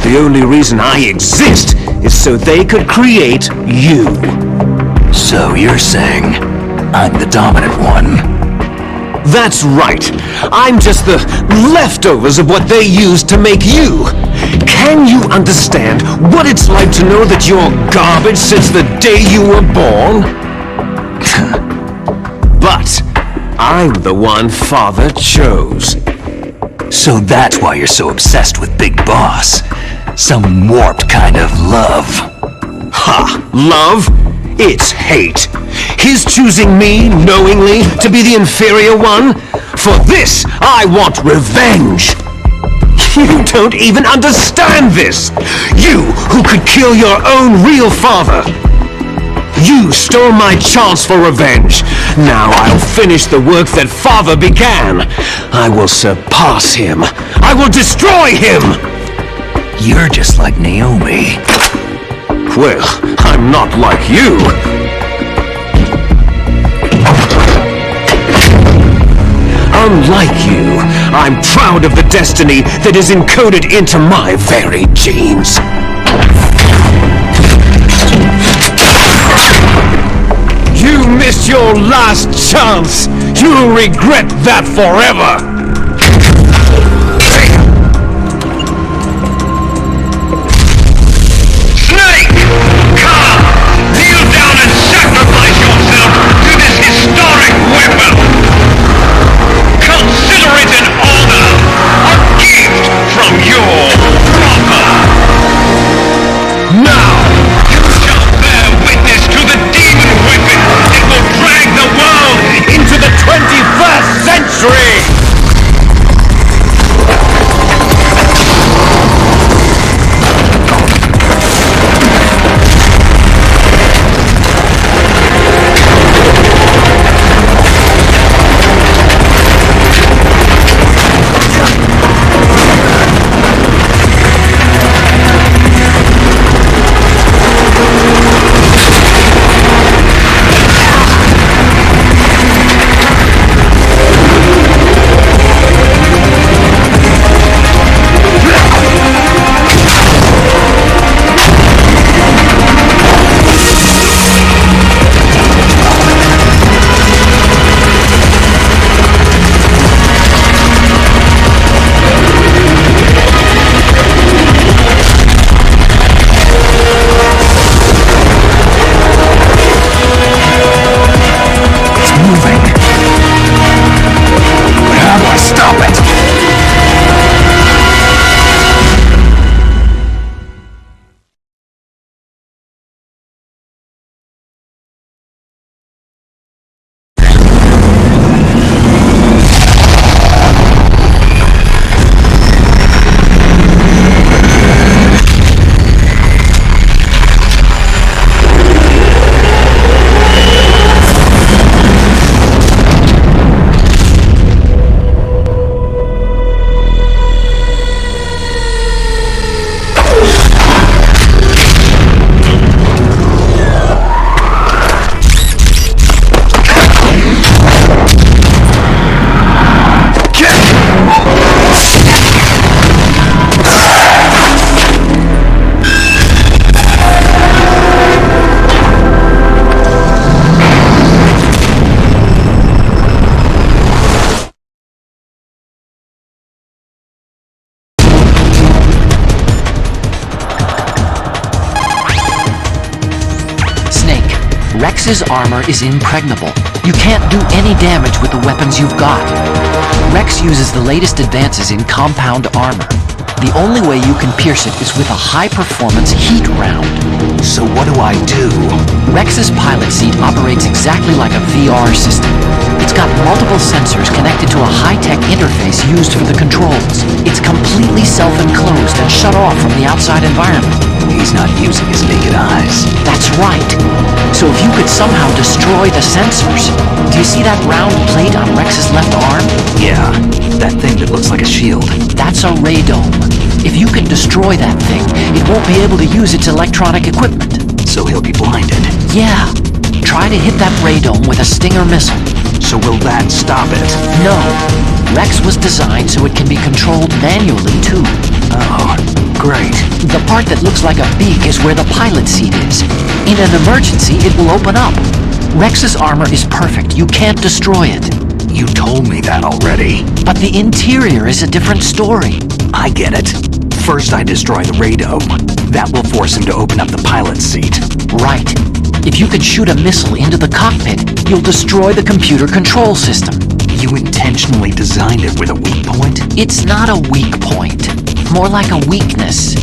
The only reason I exist is so they could create you. So you're saying I'm the dominant one? That's right. I'm just the leftovers of what they used to make you. Can you understand what it's like to know that you're garbage since the day you were born? But I'm the one Father chose. So that's why you're so obsessed with Big Boss. Some warped kind of love. Ha! Love? It's hate. His choosing me, knowingly, to be the inferior one? For this, I want revenge! You don't even understand this! You, who could kill your own real father! You stole my chance for revenge! Now I'll finish the work that Father began! I will surpass him! I will destroy him! You're just like Naomi. Well, I'm not like you! Unlike you, I'm proud of the destiny that is encoded into my very genes. You missed your last chance! You'll regret that forever! Snake! Come! Kneel down and sacrifice yourself to this historic weapon! Consider it an honor! A gift from your brother! Now! You shall bear witness to the demon weapon that will drag the world Into the 21st century! Rex's armor is impregnable. You can't do any damage with the weapons you've got. Rex uses the latest advances in compound armor. The only way you can pierce it is with a high-performance heat round. So what do I do? Rex's pilot seat operates exactly like a VR system. It's got multiple sensors connected to a high-tech interface used for the controls. It's completely self-enclosed and shut off from the outside environment. He's not using his naked eyes. That's right. So if you could somehow destroy the sensors... Do you see that round plate on Rex's left arm? Yeah, that thing that looks like a shield. That's a radome. If you can destroy that thing, it won't be able to use its electronic equipment. So he'll be blinded. Yeah. Try to hit that radome with a Stinger missile. So will that stop it? No. Rex was designed so it can be controlled manually, too. Oh, great. The part that looks like a beak is where the pilot seat is. In an emergency, it will open up. Rex's armor is perfect. You can't destroy it. You told me that already. But the interior is a different story. I get it. First I destroy the radome. That will force him to open up the pilot's seat. Right. If you can shoot a missile into the cockpit, you'll destroy the computer control system. You intentionally designed it with a weak point? It's not a weak point. More like a weakness.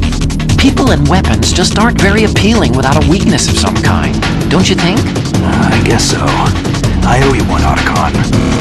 People and weapons just aren't very appealing without a weakness of some kind. Don't you think? I guess so. I owe you one, Otacon.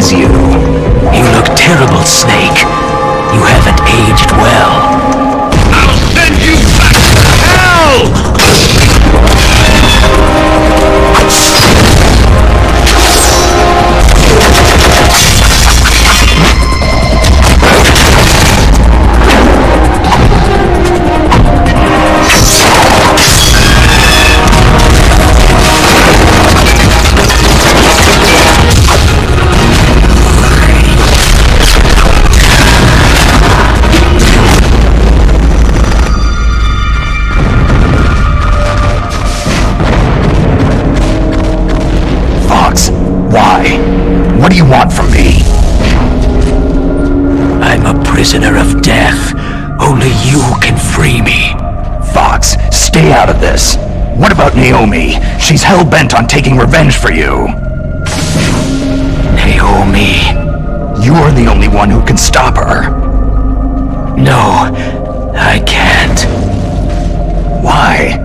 please you. You look terrible, Snake. You haven't aged well. I'll send you back to hell! Why? What do you want from me? I'm a prisoner of death. Only you can free me. Fox, stay out of this. What about Naomi? She's hell-bent on taking revenge for you. Naomi. You're the only one who can stop her. No, I can't. Why?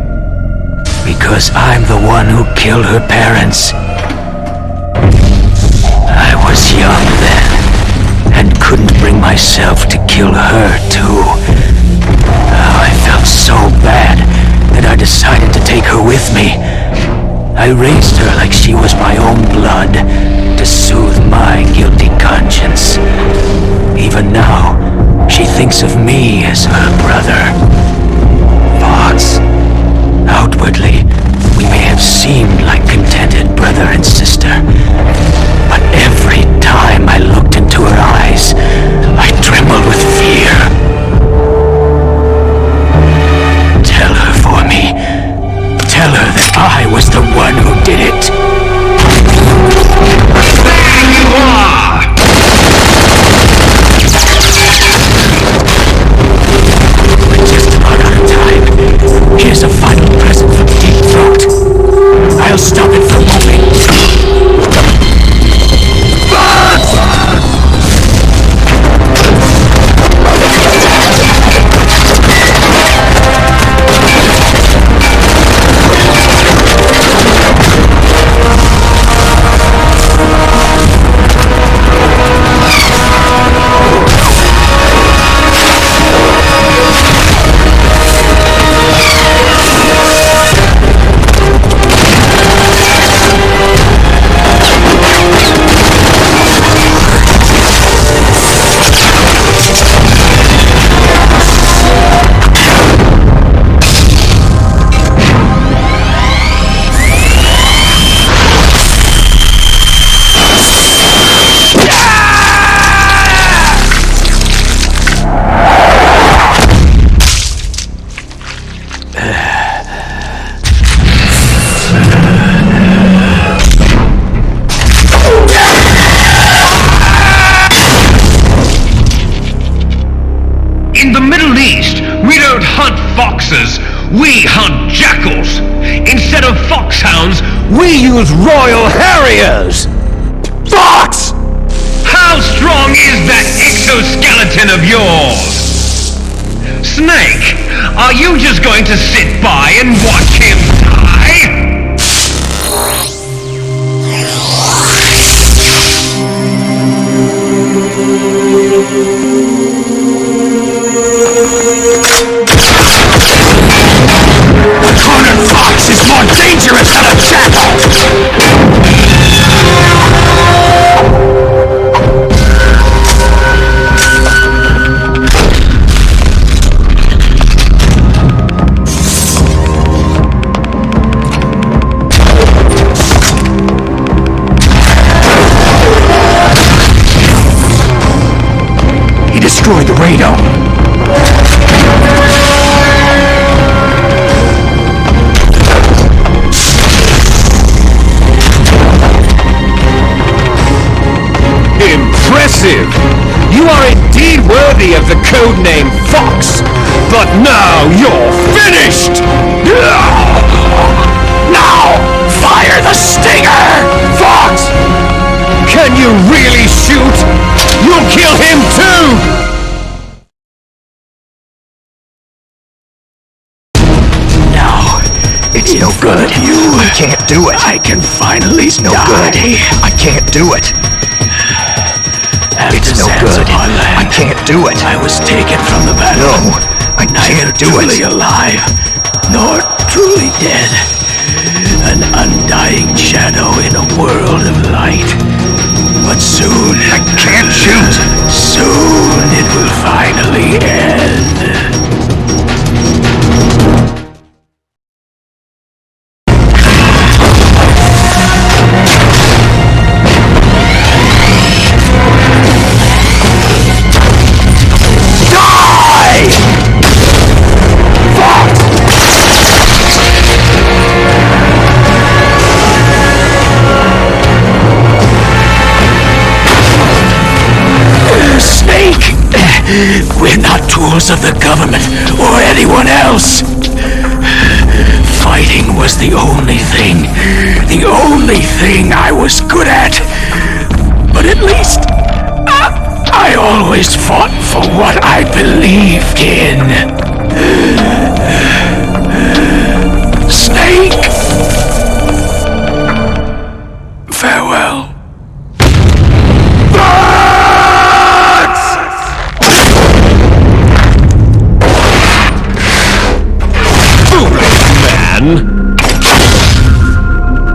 Because I'm the one who killed her parents. I was young then, and couldn't bring myself to kill her too. Oh, I felt so bad that I decided to take her with me. I raised her like she was my own blood, to soothe my guilty conscience. Even now, she thinks of me as her brother. Fox, outwardly, we may have seemed like contented brother and sister, but every time I looked into her eyes, I trembled with fear. Tell her for me. Tell her that I was the one who did it. There you are! We're just about out of time. Here's a final present from Deep Throat. I'll stop it from moving. In the Middle East, we don't hunt foxes, we hunt jackals. Instead of foxhounds, we use Royal Harriers. Fox! How strong is that exoskeleton of yours? Snake, are you just going to sit by and watch him die? A cornered fox is more dangerous than a jackal! He destroyed the radome. Impressive! You are indeed worthy of the codename Fox, but now you're finished! Now, fire the stinger! Fox! Can you really shoot? You'll kill him too! No, it's no good. I can't do it. I can finally die. No good. I can't do it. It's no good. I can't do it. I was taken from the battle. No, I can't do it. Neither truly alive, nor truly dead. An undying shadow in a world of light. But soon... I can't shoot. Soon it will finally end. We're not tools of the government or anyone else. Fighting was the only thing I was good at. But at least I always fought for what I believed in. Snake, farewell.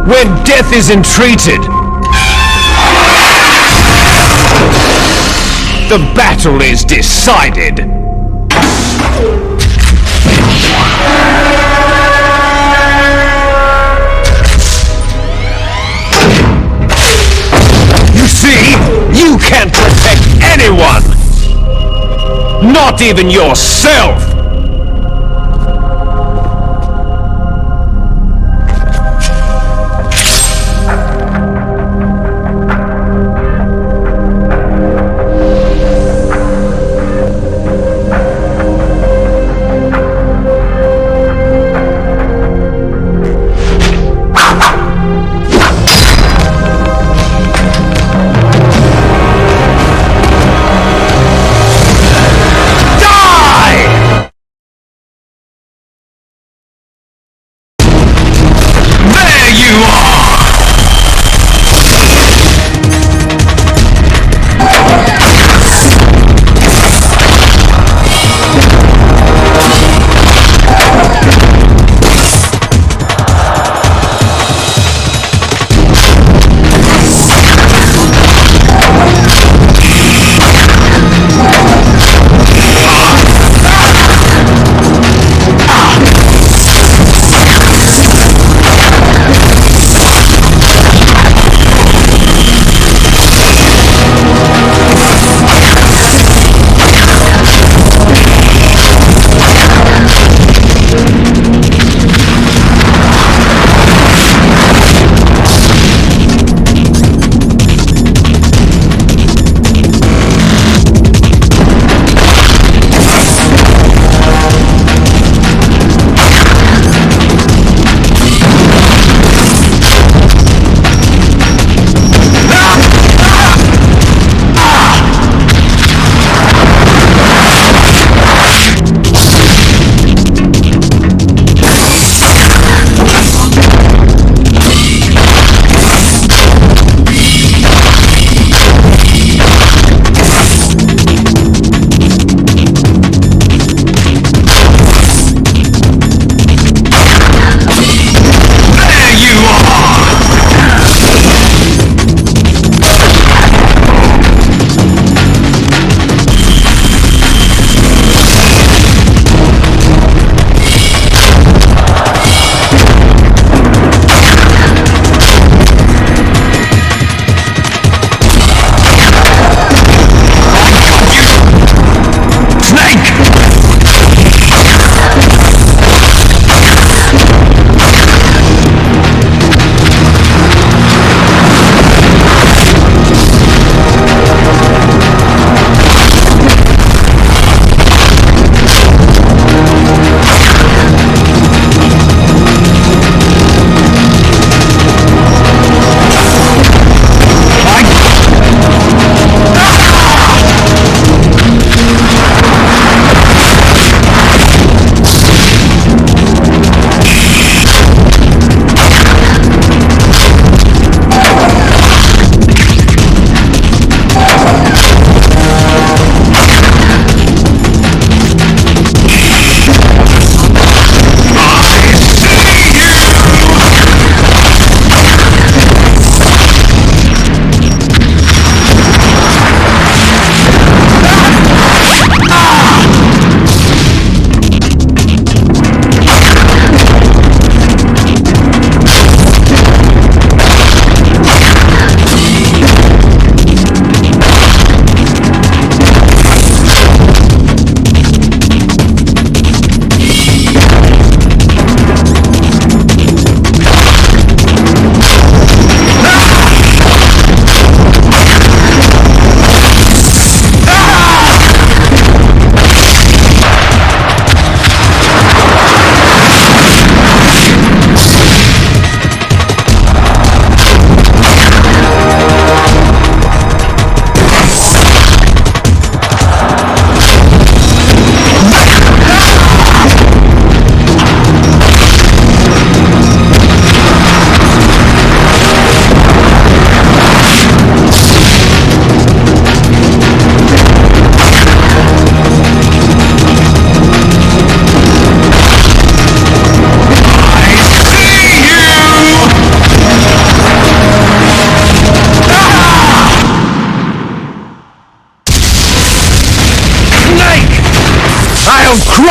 When death is entreated, the battle is decided. You see, you can't protect anyone! Not even yourself!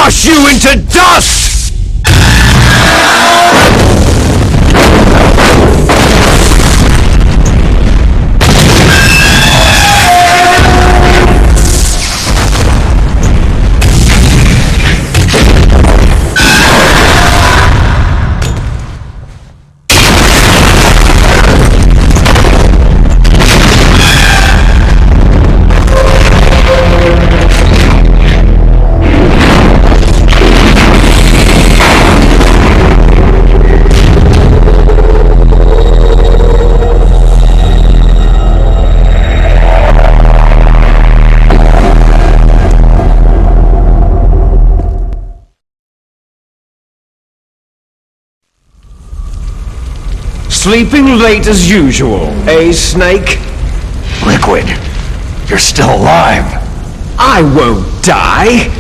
crush you into dust! Sleeping late as usual, eh, Snake? Liquid, you're still alive. I won't die,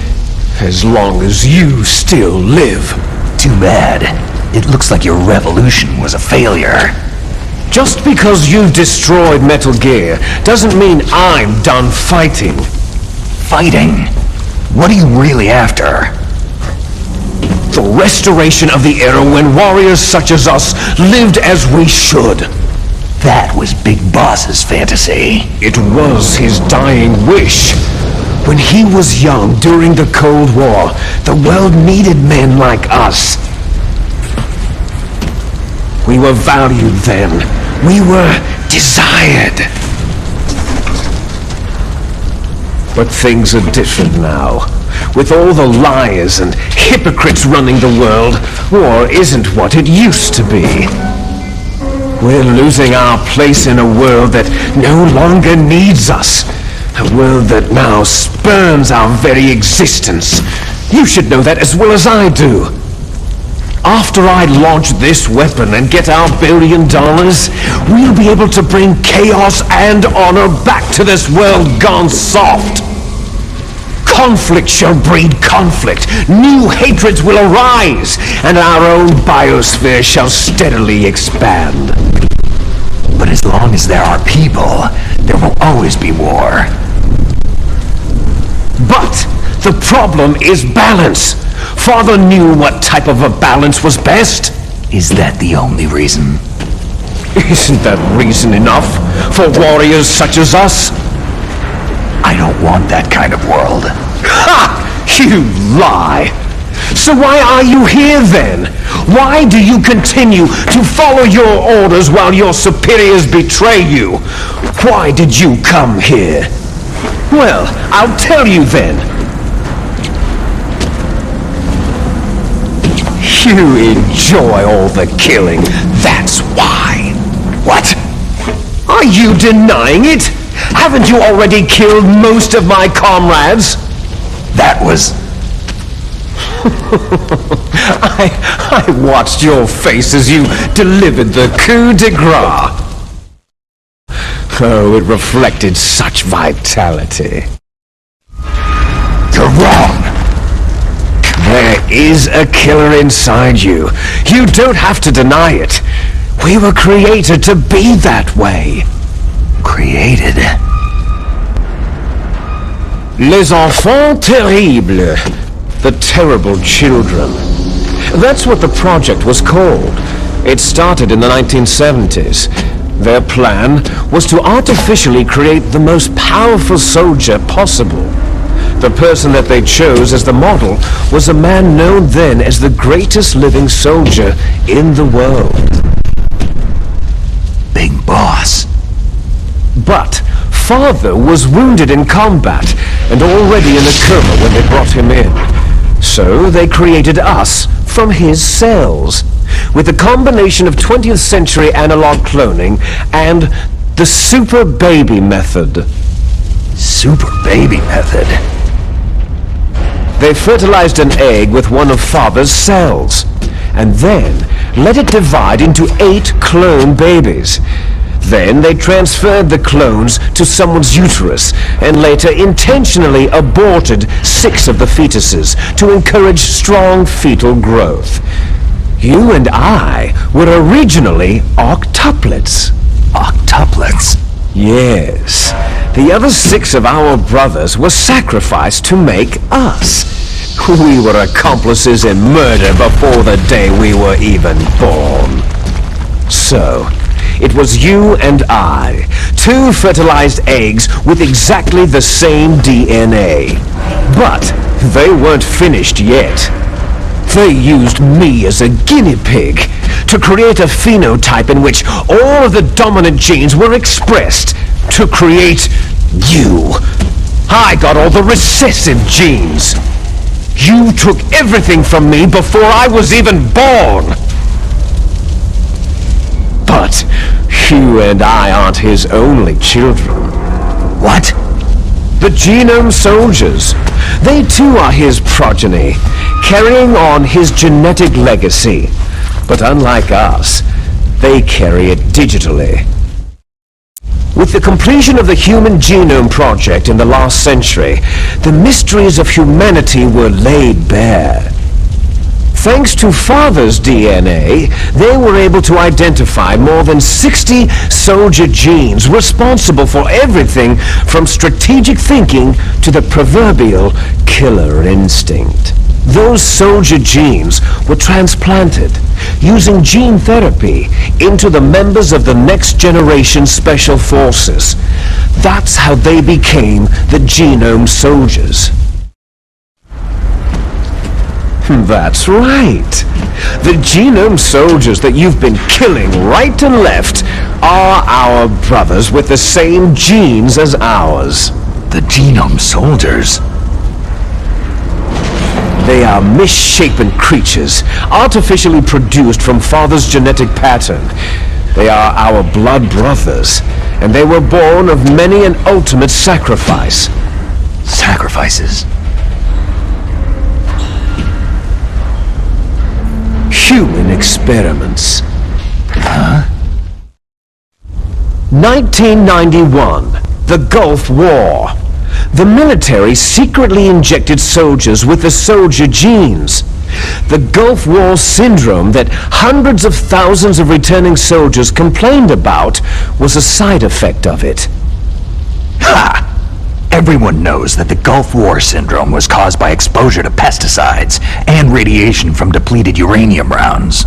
as long as you still live. Too bad. It looks like your revolution was a failure. Just because you've destroyed Metal Gear doesn't mean I'm done fighting. Fighting? What are you really after? The restoration of the era when warriors such as us lived as we should. That was Big Boss's fantasy. It was his dying wish. When he was young during the Cold War, the world needed men like us. We were valued then. We were desired. But things are different now. With all the liars and hypocrites running the world, war isn't what it used to be. We're losing our place in a world that no longer needs us. A world that now spurns our very existence. You should know that as well as I do. After I launch this weapon and get our $1 billion, we'll be able to bring chaos and honor back to this world gone soft. Conflict shall breed conflict, new hatreds will arise, and our own biosphere shall steadily expand. But as long as there are people, there will always be war. But the problem is balance. Father knew what type of a balance was best. Is that the only reason? Isn't that reason enough for warriors such as us? I don't want that kind of world. Ha! You lie! So why are you here then? Why do you continue to follow your orders while your superiors betray you? Why did you come here? Well, I'll tell you then. You enjoy all the killing, that's why. What? Are you denying it? Haven't you already killed most of my comrades? That was... I watched your face as you delivered the coup de grace. Oh, it reflected such vitality. You're wrong! There is a killer inside you. You don't have to deny it. We were created to be that way. Created? Les enfants terribles. The terrible children. That's what the project was called. It started in the 1970s. Their plan was to artificially create the most powerful soldier possible. The person that they chose as the model was a man known then as the greatest living soldier in the world. Big Boss. But Father was wounded in combat and already in a coma when they brought him in. So they created us from his cells, with a combination of 20th century analog cloning and the Super Baby method. Super Baby method? They fertilized an egg with one of Father's cells, and then let it divide into 8 clone babies. Then they transferred the clones to someone's uterus, and later intentionally aborted 6 of the fetuses to encourage strong fetal growth. You and I were originally octuplets. Octuplets? Yes. The other 6 of our brothers were sacrificed to make us. We were accomplices in murder before the day we were even born. So, it was you and I, two fertilized eggs with exactly the same DNA. But they weren't finished yet. They used me as a guinea pig to create a phenotype in which all of the dominant genes were expressed to create you. I got all the recessive genes. You took everything from me before I was even born. But you and I aren't his only children. What? The Genome Soldiers. They too are his progeny, carrying on his genetic legacy. But unlike us, they carry it digitally. With the completion of the Human Genome Project in the last century, the mysteries of humanity were laid bare. Thanks to Father's DNA, they were able to identify more than 60 soldier genes responsible for everything from strategic thinking to the proverbial killer instinct. Those soldier genes were transplanted using gene therapy into the members of the next generation special forces. That's how they became the Genome Soldiers. That's right. The Genome Soldiers that you've been killing right and left are our brothers with the same genes as ours. The Genome Soldiers? They are misshapen creatures, artificially produced from Father's genetic pattern. They are our blood brothers, and they were born of many an ultimate sacrifice. Sacrifices? Human experiments. Huh? 1991, the Gulf War. The military secretly injected soldiers with the soldier genes. The Gulf War syndrome that hundreds of thousands of returning soldiers complained about was a side effect of it. Ha! Everyone knows that the Gulf War syndrome was caused by exposure to pesticides and radiation from depleted uranium rounds.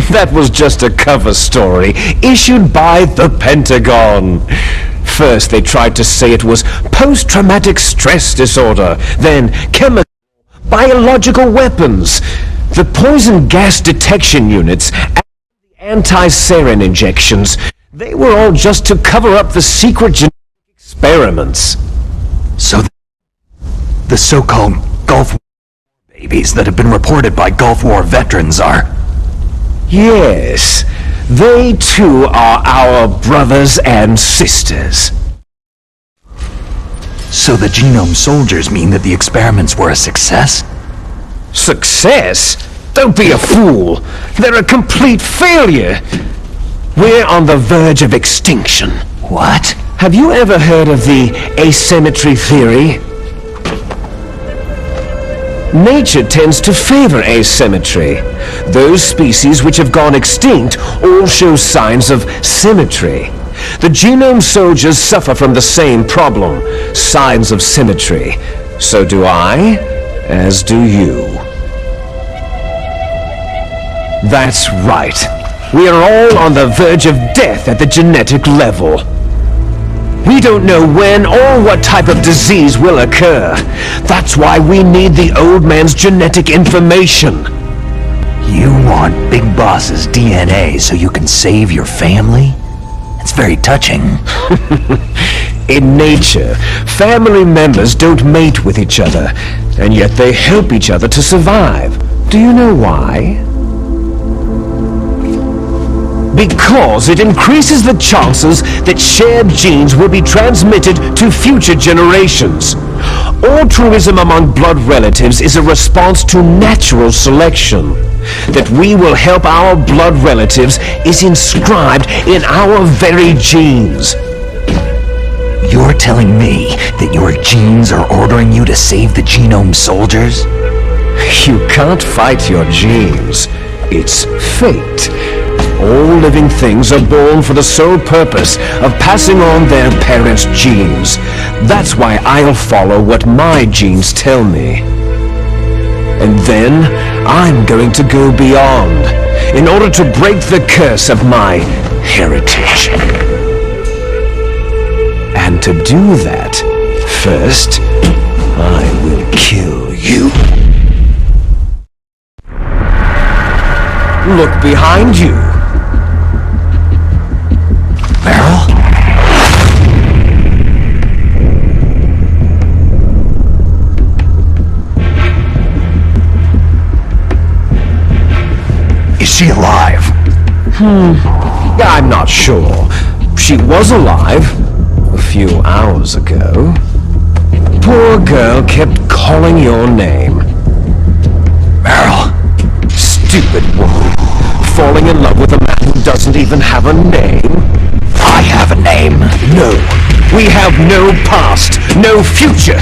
That was just a cover story issued by the Pentagon. First, they tried to say it was post-traumatic stress disorder, then chemical, biological weapons, the poison gas detection units, and the anti-sarin injections. They were all just to cover up the secret genetic experiments. So the so-called Gulf War babies that have been reported by Gulf War veterans are... Yes, they too are our brothers and sisters. So the Genome Soldiers mean that the experiments were a success? Success? Don't be a fool. They're a complete failure. We're on the verge of extinction. What? Have you ever heard of the asymmetry theory? Nature tends to favor asymmetry. Those species which have gone extinct all show signs of symmetry. The Genome Soldiers suffer from the same problem, signs of symmetry. So do I, as do you. That's right. We are all on the verge of death at the genetic level. We don't know when or what type of disease will occur. That's why we need the old man's genetic information. You want Big Boss's DNA so you can save your family? It's very touching. In nature, family members don't mate with each other, and yet they help each other to survive. Do you know why? Because it increases the chances that shared genes will be transmitted to future generations. Altruism among blood relatives is a response to natural selection. That we will help our blood relatives is inscribed in our very genes. You're telling me that your genes are ordering you to save the Genome Soldiers? You can't fight your genes. It's fate. All living things are born for the sole purpose of passing on their parents' genes. That's why I'll follow what my genes tell me. And then, I'm going to go beyond, in order to break the curse of my heritage. And to do that, first, I will kill you. Look behind you. Meryl? Is she alive? I'm not sure. She was alive a few hours ago. Poor girl kept calling your name. Meryl? Stupid woman. Falling in love with a man who doesn't even have a name. I have a name. No. We have no past, no future.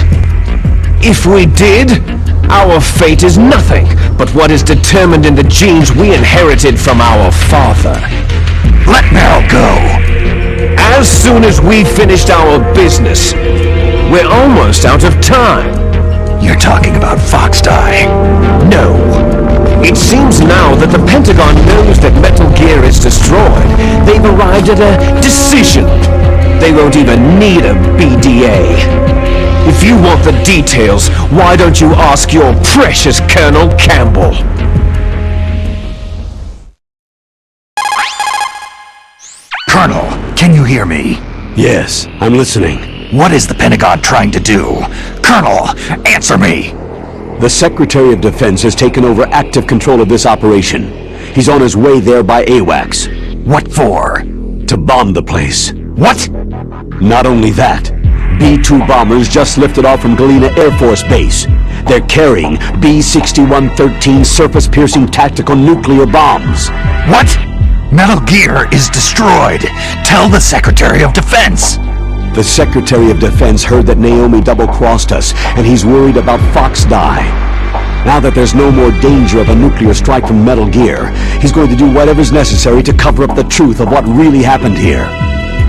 If we did, our fate is nothing but what is determined in the genes we inherited from our father. Let Meryl go. As soon as we finished our business, we're almost out of time. You're talking about Foxdie. No. It seems now that the Pentagon knows that Metal Gear is destroyed. They've arrived at a decision. They won't even need a BDA. If you want the details, why don't you ask your precious Colonel Campbell? Colonel, can you hear me? Yes, I'm listening. What is the Pentagon trying to do? Colonel, answer me! The Secretary of Defense has taken over active control of this operation. He's on his way there by AWACS. What for? To bomb the place. What? Not only that, B-2 bombers just lifted off from Galena Air Force Base. They're carrying B-6113 surface-piercing tactical nuclear bombs. What? Metal Gear is destroyed. Tell the Secretary of Defense. The Secretary of Defense heard that Naomi double-crossed us, and he's worried about Foxdie. Now that there's no more danger of a nuclear strike from Metal Gear, he's going to do whatever's necessary to cover up the truth of what really happened here.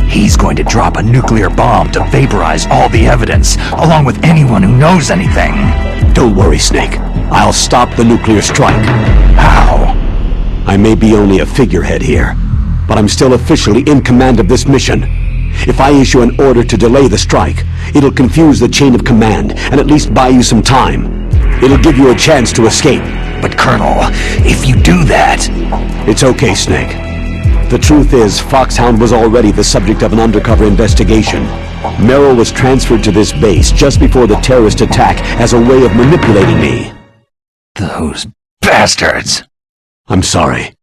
He's going to drop a nuclear bomb to vaporize all the evidence, along with anyone who knows anything. Don't worry, Snake. I'll stop the nuclear strike. How? I may be only a figurehead here, but I'm still officially in command of this mission. If I issue an order to delay the strike, it'll confuse the chain of command and at least buy you some time. It'll give you a chance to escape. But Colonel, if you do that... It's okay, Snake. The truth is, Foxhound was already the subject of an undercover investigation. Meryl was transferred to this base just before the terrorist attack as a way of manipulating me. Those bastards! I'm sorry.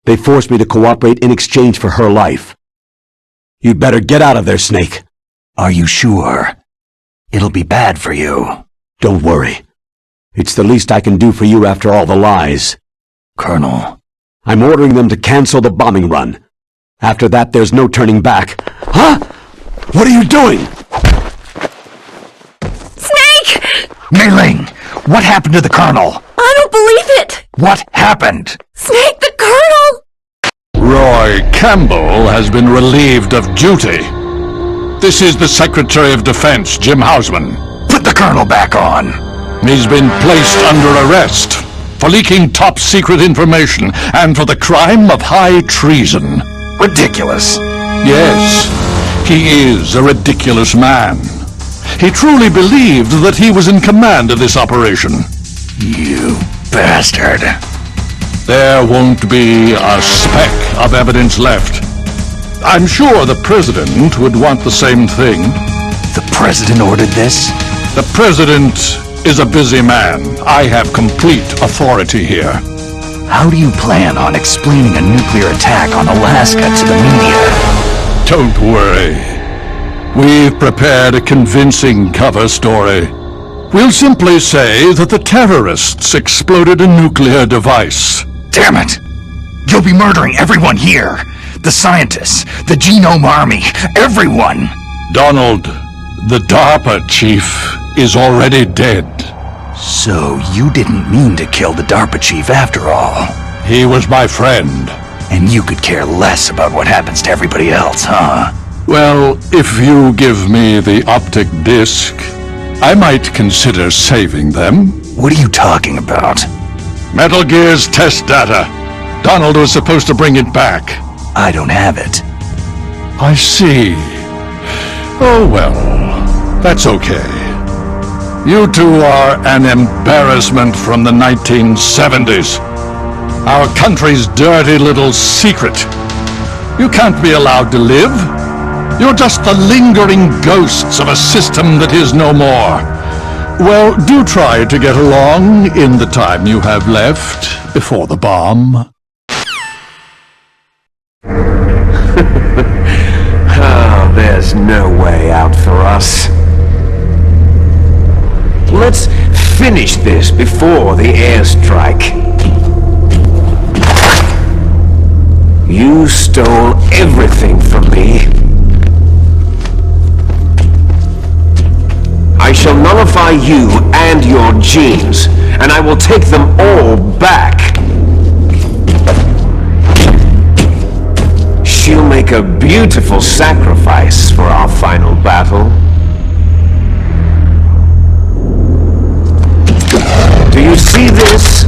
They forced me to cooperate in exchange for her life. You'd better get out of there, Snake. Are you sure? It'll be bad for you. Don't worry. It's the least I can do for you after all the lies. Colonel. I'm ordering them to cancel the bombing run. After that, there's no turning back. Huh? What are you doing? Snake! Mei Ling, what happened to the Colonel? I don't believe it! What happened? Snake, the Colonel! Roy Campbell has been relieved of duty. This is the Secretary of Defense, Jim Hausman. Put the Colonel back on. He's been placed under arrest for leaking top-secret information and for the crime of high treason. Ridiculous. Yes, he is a ridiculous man. He truly believed that he was in command of this operation. You bastard. There won't be a speck of evidence left. I'm sure the President would want the same thing. The President ordered this? The President is a busy man. I have complete authority here. How do you plan on explaining a nuclear attack on Alaska to the media? Don't worry. We've prepared a convincing cover story. We'll simply say that the terrorists exploded a nuclear device. Damn it! You'll be murdering everyone here! The scientists, the Genome Army, everyone! Donald, the DARPA chief is already dead. So you didn't mean to kill the DARPA chief after all? He was my friend. And you could care less about what happens to everybody else, huh? Well, if you give me the optic disc, I might consider saving them. What are you talking about? Metal Gear's test data. Donald was supposed to bring it back. I don't have it. I see. Oh well, that's okay. You two are an embarrassment from the 1970s. Our country's dirty little secret. You can't be allowed to live. You're just the lingering ghosts of a system that is no more. Well, do try to get along in the time you have left before the bomb. Oh, there's no way out for us. Let's finish this before the airstrike. You stole everything from me. I shall nullify you and your genes, and I will take them all back. She'll make a beautiful sacrifice for our final battle. Do you see this?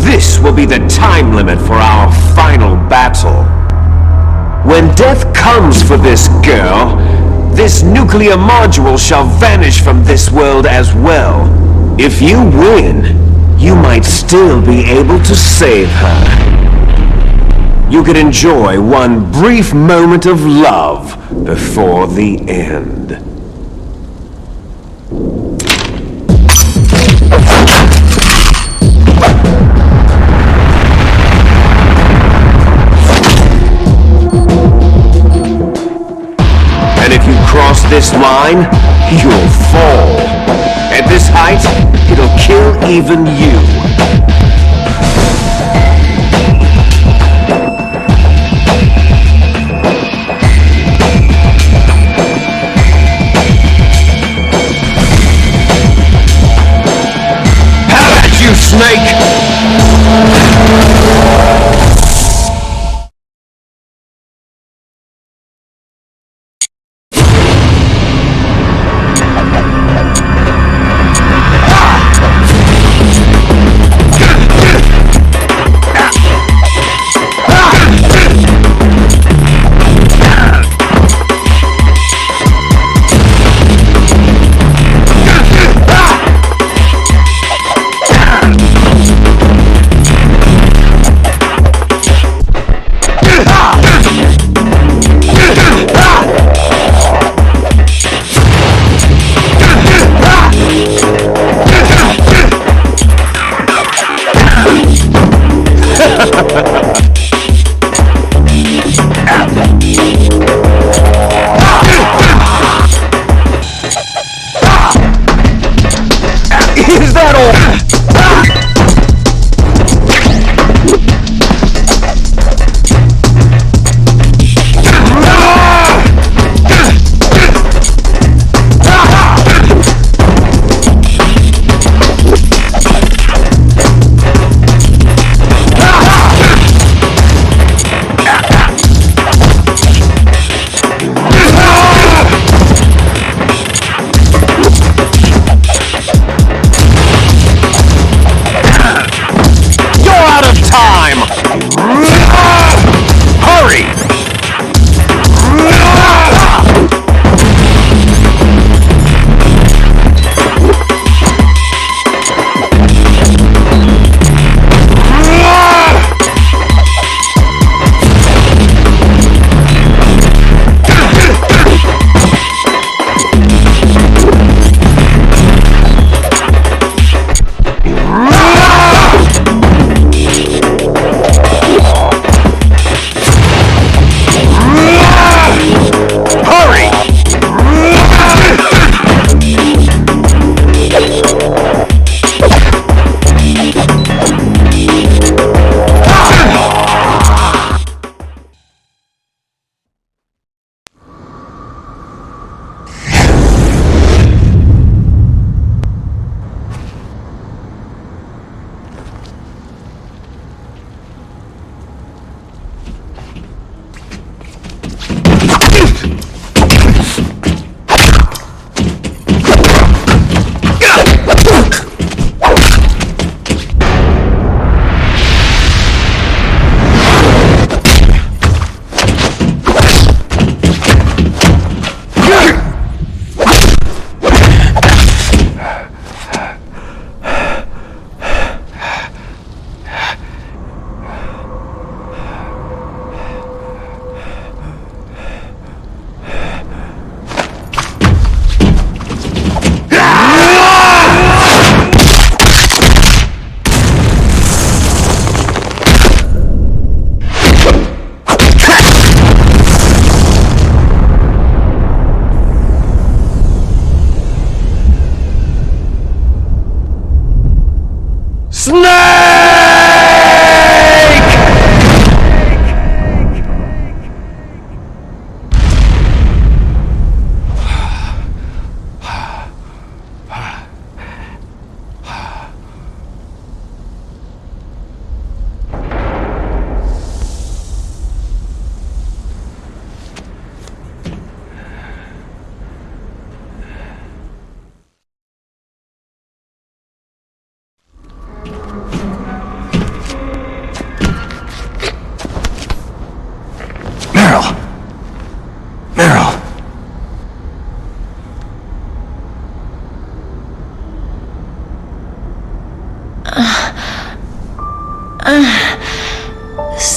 This will be the time limit for our final battle. When death comes for this girl, this nuclear module shall vanish from this world as well. If you win, you might still be able to save her. You could enjoy one brief moment of love before the end. And if you cross this line, you'll fall. At this height, it'll kill even you. Have at you, Snake!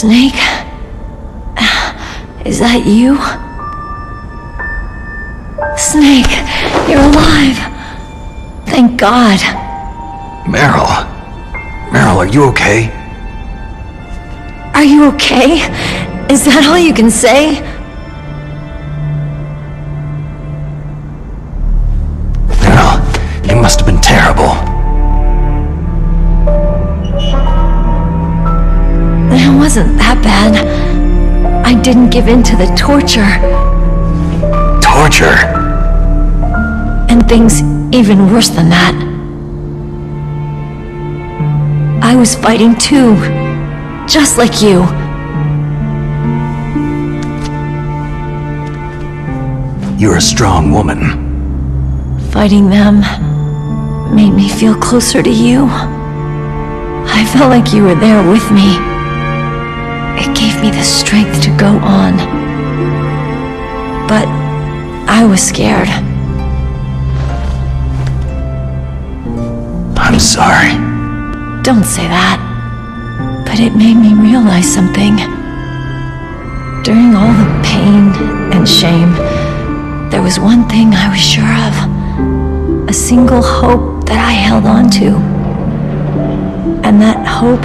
Snake? Is that you? Snake, you're alive. Thank God. Meryl. Meryl, are you okay? Are you okay? Is that all you can say? Meryl, you must have been terrible. It wasn't that bad. I didn't give in to the torture. Torture? And things even worse than that. I was fighting too. Just like you. You're a strong woman. Fighting them made me feel closer to you. I felt like you were there with me. It gave me the strength to go on. But I was scared. I'm sorry. Don't say that. But it made me realize something. During all the pain and shame, there was one thing I was sure of. A single hope that I held on to. And that hope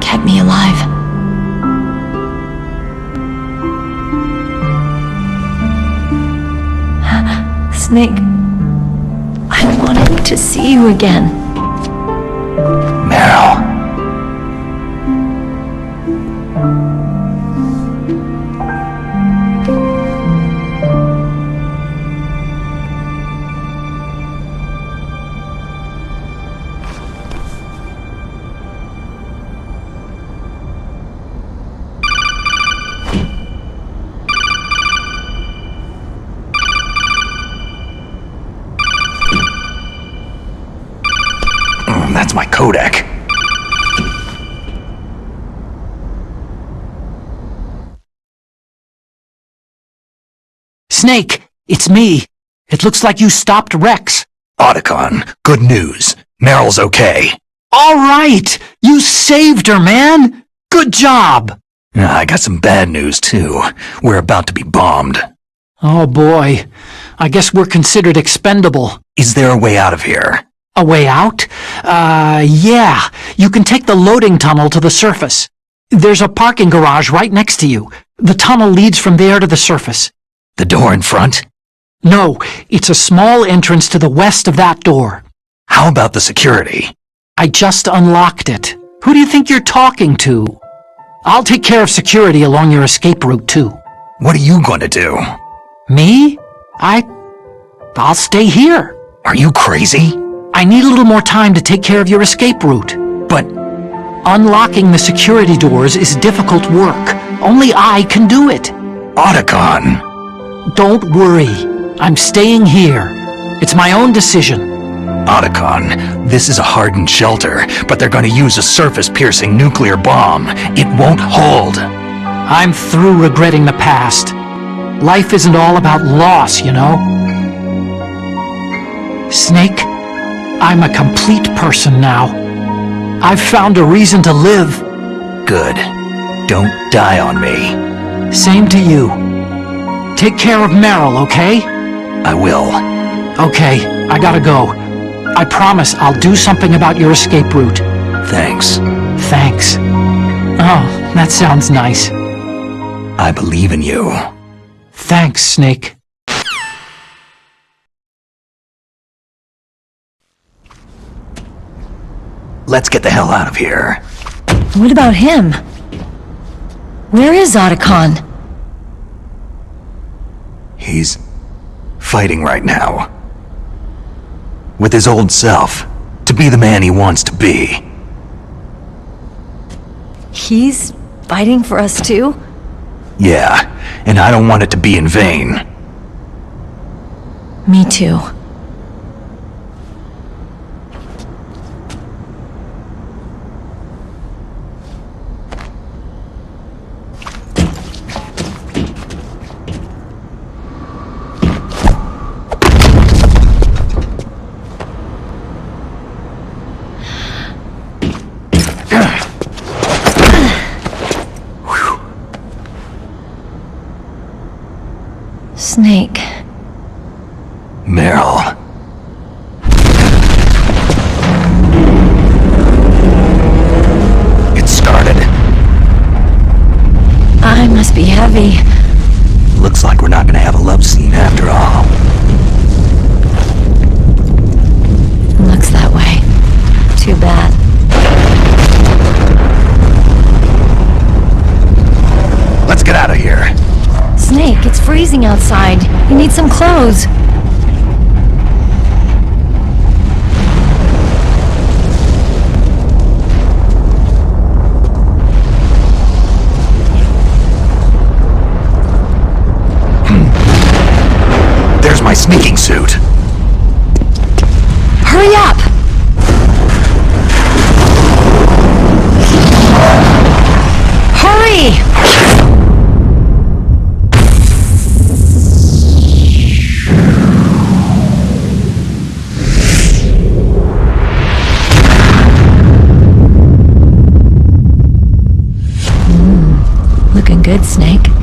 kept me alive. Snake, I wanted to see you again. Meryl. That's my codec. Snake, it's me. It looks like you stopped Rex. Otacon, good news. Meryl's okay. All right! You saved her, man! Good job! I got some bad news, too. We're about to be bombed. Oh boy. I guess we're considered expendable. Is there a way out of here? A way out? Yeah. You can take the loading tunnel to the surface. There's a parking garage right next to you. The tunnel leads from there to the surface. The door in front? No, it's a small entrance to the west of that door. How about the security? I just unlocked it. Who do you think you're talking to? I'll take care of security along your escape route, too. What are you going to do? Me? I'll stay here. Are you crazy? I need a little more time to take care of your escape route. But unlocking the security doors is difficult work. Only I can do it. Otacon! Don't worry. I'm staying here. It's my own decision. Otacon, this is a hardened shelter, but they're going to use a surface-piercing nuclear bomb. It won't hold. I'm through regretting the past. Life isn't all about loss, you know? Snake, I'm a complete person now. I've found a reason to live. Good. Don't die on me. Same to you. Take care of Meryl, okay? I will. Okay, I gotta go. I promise I'll do something about your escape route. Thanks. Thanks. Oh, that sounds nice. I believe in you. Thanks, Snake. Let's get the hell out of here. What about him? Where is Otacon? He's fighting right now. With his old self. To be the man he wants to be. He's fighting for us too? Yeah, and I don't want it to be in vain. Me too. Snake. Meryl. It started. I must be heavy. Looks like we're not gonna have a love scene after all. Looks that way. Too bad. Let's get out of here. Snake, it's freezing outside. You need some clothes. There's my sneaking suit. Hurry up! Hurry! Looking good, Snake.